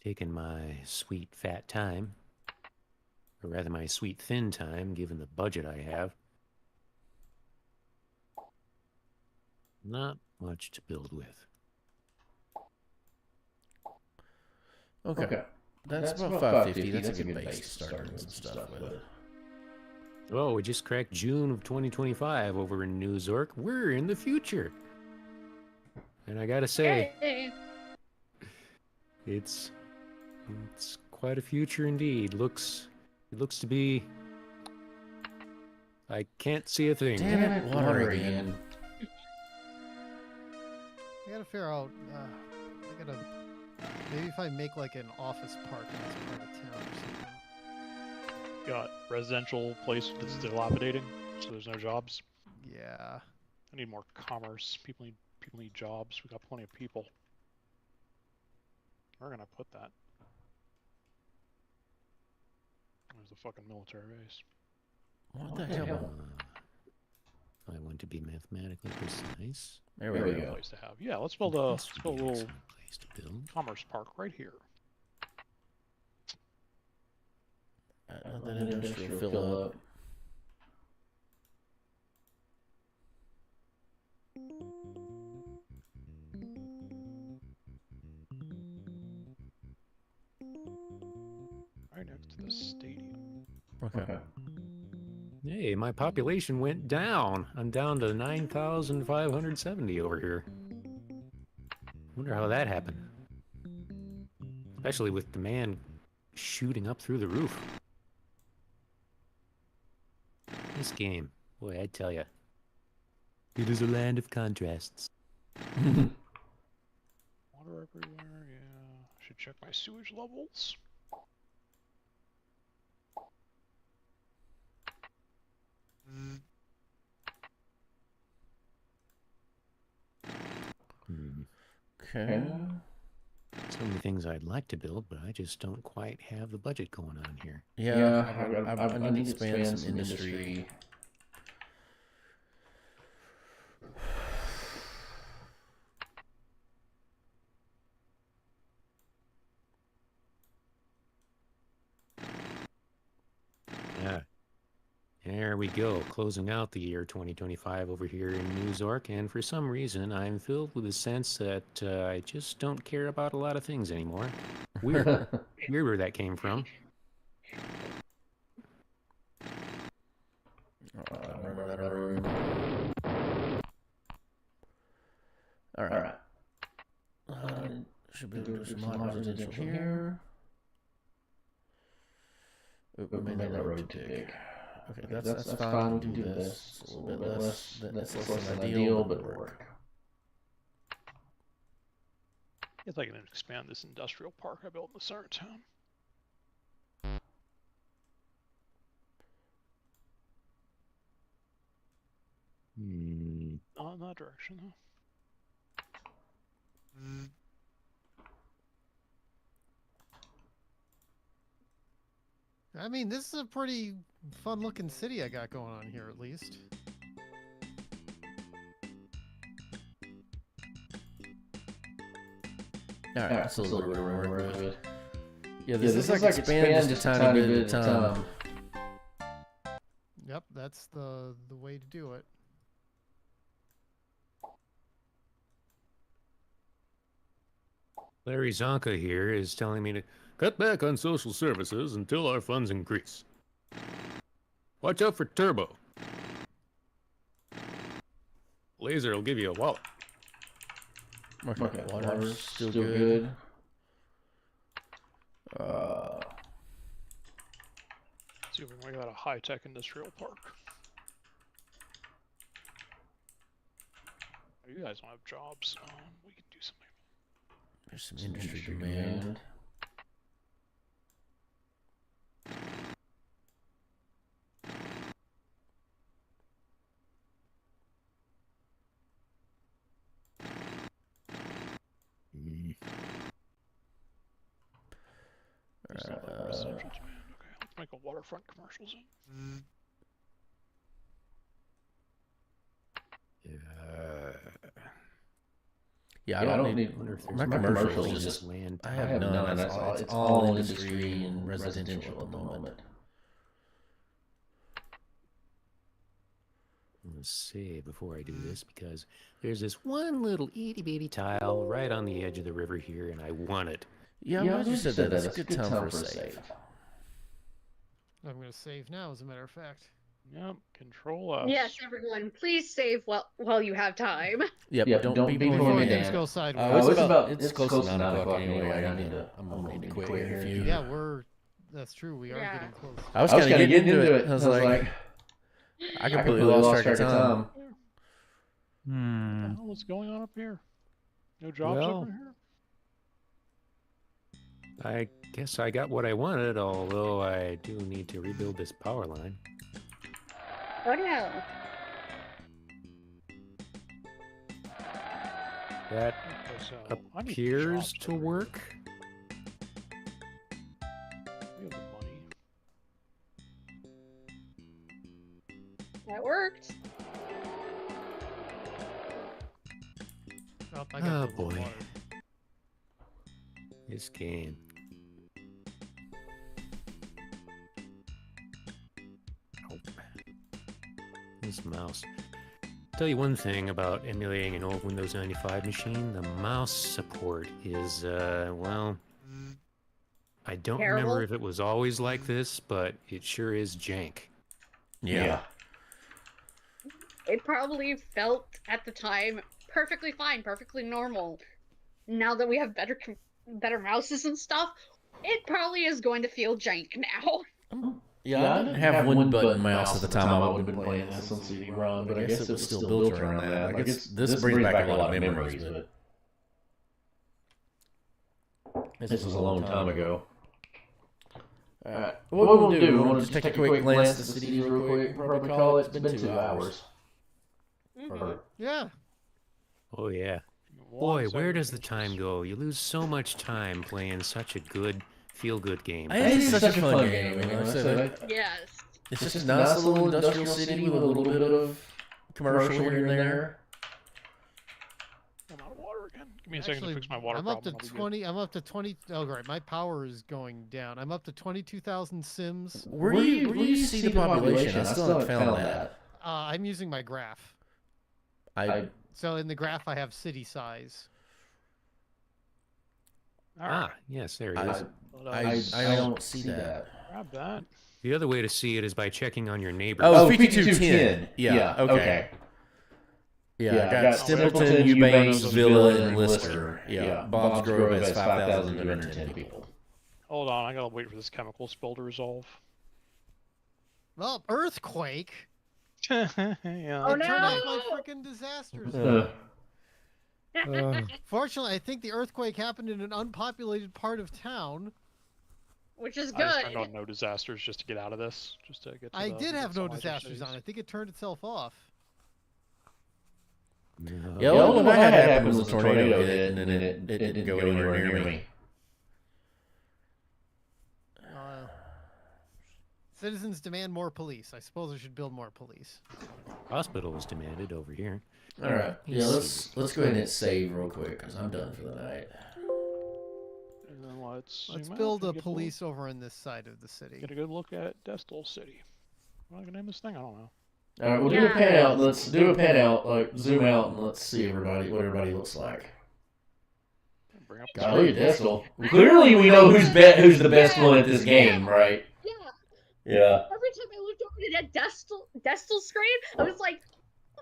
Taking my sweet fat time, or rather my sweet thin time, given the budget I have. Not much to build with. Okay. That's about 550. That's a good base to start doing some stuff with. Oh, we just cracked June of 2025 over in New York. We're in the future. And I gotta say, Yay. it's quite a future indeed. It looks to be. I can't see a thing. Damn it, water again. I gotta figure out. I gotta. Maybe if I make like an office park in this part of town or something. Got residential place that's dilapidating, so there's no jobs. Yeah. I need more commerce. People need jobs. We got plenty of people. We're gonna put that. There's the fucking military base. What the hell? I want to be mathematically precise. There we Good go. place to have. Yeah, let's build a This would be an little excellent place to build. commerce park right here. Let that industrial fill up. Right next to the stadium. Okay. Hey, my population went down. I'm down to 9,570 over here. Wonder how that happened. Especially with demand shooting up through the roof. This game, boy, I tell ya, it is a land of contrasts. Water everywhere, yeah. Should check my sewage levels. Okay. So many things I'd like to build, but I just don't quite have the budget going on here. Yeah, I need to expand some industry. Yeah. There we go, closing out the year 2025 over here in New York, and for some reason I'm filled with a sense that I just don't care about a lot of things anymore. Weird. Weird where that came from. Remember that other room. All right. Should be able to do some light residential here. Oop, we made that road too big. Okay, that's fine. We can do this. It's a little bit less. That's less than ideal, but it'll work. If I can expand this industrial park I built in the center of town. Not in that direction, though. I mean, this is a pretty fun-looking city I got going on here, at least. All right, that's a little bit of room. Yeah, this is like expands just a tiny bit at a time. that's the way to do it. Larry Zonka here is telling me to cut back on social services until our funds increase. Watch out for Turbo. Laser will give you a wallet. Okay, water's still good. See if we can make that a high-tech industrial park. You guys don't have jobs. We can do something. There's some industry demand. Residential demand. Okay, let's make a waterfront commercial zone. Yeah, I don't need. My commercial is just land. I have none. It's all industry and residential at the moment. Let's see before I do this, because there's this one little itty bitty tile right on the edge of the river here, and I want it. Yeah, I'm glad you said that. That's a good time for a save. I'm gonna save now, as a matter of fact. Yep, Control F. Yes, everyone, please save while you have time. Yep, don't be Before pulling me things down. go sideways. It's close to 9 o'clock anyway. I'm gonna need to quit here in a few. Yeah, that's true. We are Yeah. getting close. I was kind of getting into it. I was like, I completely lost track of time. What the hell is going on up here? No jobs Well, up in here? I guess I got what I wanted, although I do need to rebuild this power line. Oh no. That So, I need appears jobs to over here. work. We have the money. That worked. Oh, I got Oh, the boy. water. This game. Oh. This mouse. Tell you one thing about emulating an old Windows 95 machine, the mouse support is, well, I don't Terrible? remember if it was always like this, but it sure is jank. Yeah. It probably felt at the time perfectly fine, perfectly normal. Now that we have better mouses and stuff, it probably is going to feel jank now. Yeah, I didn't have one button mouse at the time I would have been playing this on CD-ROM, but I guess it was still built around that. Like this brings back a lot of memories, but this was a long time ago. Alright, what we'll do, we'll just take a quick glance at the cities real quick. Probably call it. It's been 2 hours. Or- Yeah. Oh, yeah. One Boy, second, where does the just- time go? You lose so much time playing such a good, feel-good game. It's such a fun game. You know, like I said, Yes. it's just a nice little industrial city with a little bit of commercial here and there. I'm out of water again. Give me a second to Actually, fix my water I'm up to problem. I'll be good. 20. I'm up to 20. Oh, right. My power is going down. I'm up to 22,000 Sims. Where do you see the population? I still haven't found that. I'm using my graph. I So in the graph, I have city size. All right. Ah, yes, there it is. I don't see that. Grab that. The other way to see it is by checking on your neighbors. Oh, 5210. Yeah, okay. Yeah, I got Stapleton, Eubanks, Villa, and Lister. Yeah, Bob's Grove has 5,210 people. Hold on, I gotta wait for this chemical spill to resolve. Well, earthquake. Yeah. Oh, Turn off no! my freaking disasters. Uh, Fortunately, I think the earthquake happened in an unpopulated part of town. Which is I just turned good. on no disasters just to get out of this, just to get. To I the did have no Sunlizer disasters cities. on. I think it turned itself off. No. yeah, the only one I had happen was a tornado hit, and then it didn't go anywhere near me. Citizens demand more police. I suppose I should build more police. Hospital was demanded over here. All right, yeah, let's go ahead and hit save real quick because I'm done for the night. And then let's Let's zoom out build and a get police over on this side of the city. Get a good look at Destal City. What am I gonna name this thing? I don't know. All right, we'll do a pan out. Let's do a pan out. Like zoom out and let's see what everybody looks like. Bring up God, look at Destel. Clearly, we know who's the best one at this game, right? Yeah. Yeah. Every time I looked over to that Destel screen, I was like,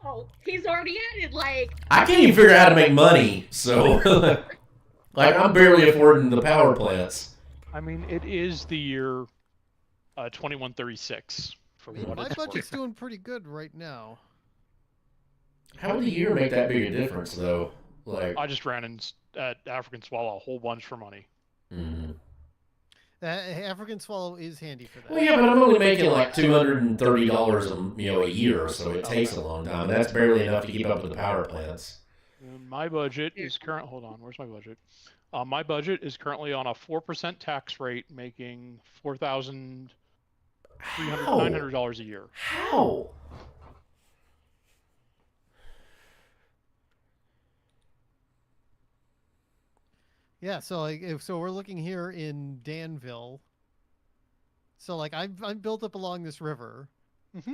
oh, he's already at it. Like, I can't even figure out how to make money, so like I'm barely affording the power plants. I mean, it is the year 2136 for what My it's budget's worth. doing pretty good right now. How would the year make that big a difference, though? Like, I just ran in at African Swallow a whole bunch for money. African Swallow is handy for that. well, yeah, but I'm only making like $230 a year, so it takes a long time. That's barely enough to keep up with the power plants. And my budget is current. Hold on, where's my budget? My budget is currently on a 4% tax rate, making $900 a year. How? Yeah, so so we're looking here in Danville. So like I'm built up along this river.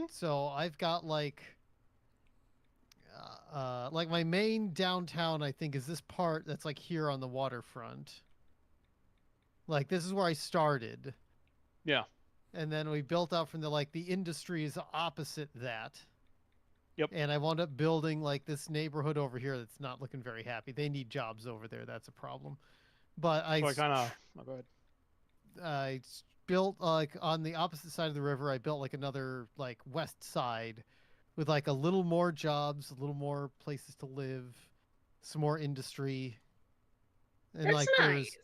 So I've got like my main downtown I think is this part that's like here on the waterfront. Like this is where I started. Yeah. And then we built out from the industry is opposite that. Yep. And I wound up building like this neighborhood over here that's not looking very happy. They need jobs over there. That's a problem. But So I kind of. Oh, go ahead. I built like on the opposite side of the river. I built like another like west side with like a little more jobs, a little more places to live, some more industry, and That's like nice.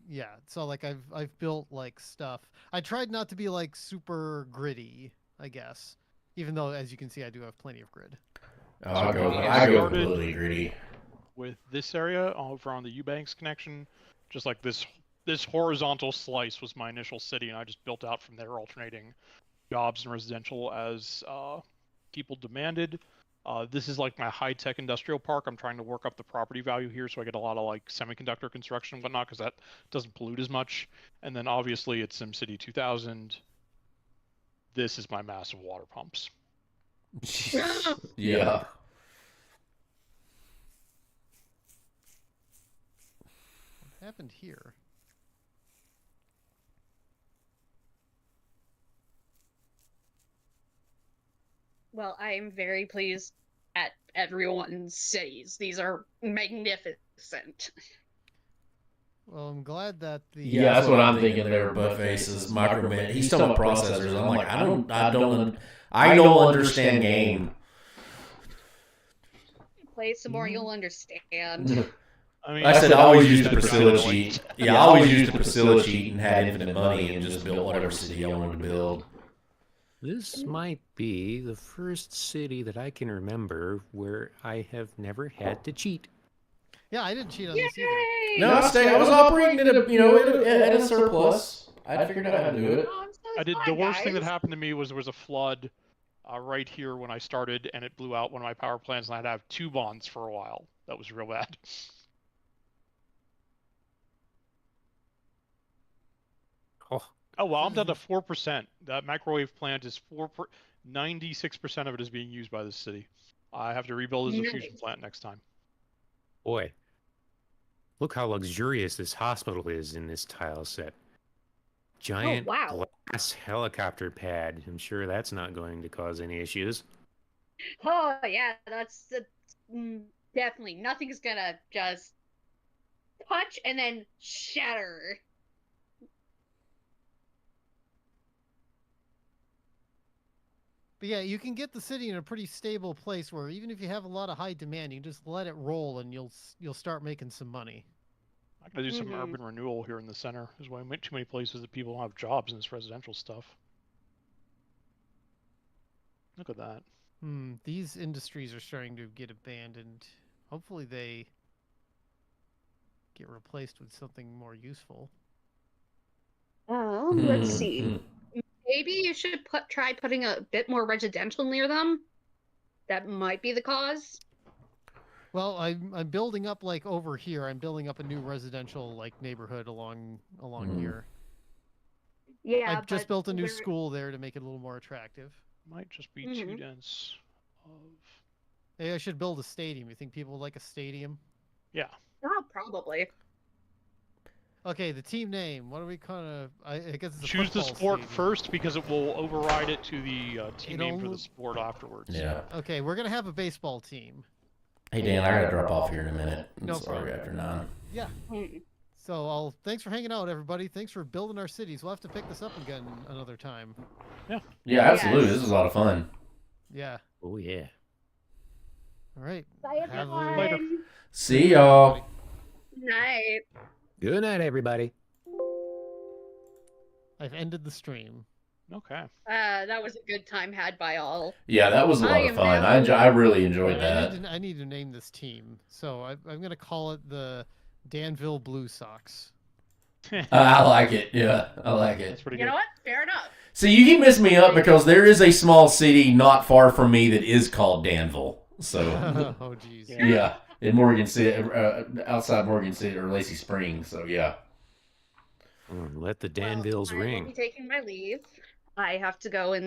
yeah. So like I've built like stuff. I tried not to be like super gritty, I guess. Even though, as you can see, I do have plenty of grid. Oh, I go completely greedy. With this area over on the Eubanks connection, just like this horizontal slice was my initial city, and I just built out from there, alternating jobs and residential as people demanded. This is like my high-tech industrial park. I'm trying to work up the property value here so I get a lot of like semiconductor construction and whatnot, because that doesn't pollute as much. And then obviously it's SimCity 2000. This is my massive water pumps. Yeah. What happened here? Well, I am very pleased at everyone's cities. These are magnificent. Well, I'm glad that the Yeah, that's what I'm thinking. There, butt faces, microman. He's talking about processors. I'm like, I don't understand game. Play some more, you'll understand. I mean, I said I always used the Priscilla cheat. Yeah, I always used the Priscilla cheat and had infinite money and just built whatever city I wanted to build. This might be the first city that I can remember where I have never had to cheat. Yeah, I didn't cheat on this either. Yay! No, I was operating at a surplus. I figured out how to do it. Oh, I'm so I did. glad, The worst thing that guys. happened to me was there was a flood right here when I started, and it blew out one of my power plants, and I had to have 2 bonds for a while. That was real bad. Oh well, I'm down to 4%. That microwave plant is 96% of it is being used by this city. I have to rebuild as a fusion plant next time. Boy, look how luxurious this hospital is in this tile set. Giant wow. glass helicopter pad. I'm sure that's not going to cause any issues. Oh yeah, that's definitely nothing's gonna just touch and then shatter. But yeah, you can get the city in a pretty stable place where even if you have a lot of high demand, you just let it roll and you'll start making some money. I gotta do some urban renewal here in the center. There's way too many places that people don't have jobs in this residential stuff. Look at that. These industries are starting to get abandoned. Hopefully they get replaced with something more useful. Let's see. Maybe you should try putting a bit more residential near them. That might be the cause. Well, I'm building up like over here. I'm building up a new residential like neighborhood along here. Yeah, I've just built a new school there to make it a little more attractive. Might just be too Mhm. dense. Of Hey, I should build a stadium. You think people would like a stadium? yeah. Oh, probably. Okay, the team name. What are we kind of? I guess it's a Choose the football sport stadium. first because it will override it to the team It name for only- the sport afterwards. Yeah. Okay, we're gonna have a baseball team. Hey Dan, I gotta drop off here in a minute. No It's already problem. after 9. Yeah. Mm. So thanks for hanging out, everybody. Thanks for building our cities. We'll have to pick this up again another time. Yeah, absolutely. Yes. This is a lot of fun. Yeah. Oh yeah. All right. Bye, Have a- everyone. Later. See y'all. Night. Good night, everybody. I've ended the stream. Okay. That was a good time had by all. Yeah, that was a I lot of am fun. now- I really enjoyed I that. need to name this team. So I'm gonna call it the Danville Blue Sox. I like it. Yeah, I like That's it. pretty You good. know what? Fair enough. See, you can mess me up because there is a small city not far from me that is called Danville. So, Oh jeez. Yeah. yeah, in Morgan City, outside Morgan City or Lacey Springs. So, yeah. Let the Danvilles Well, I will ring. be taking my leave. I have to go and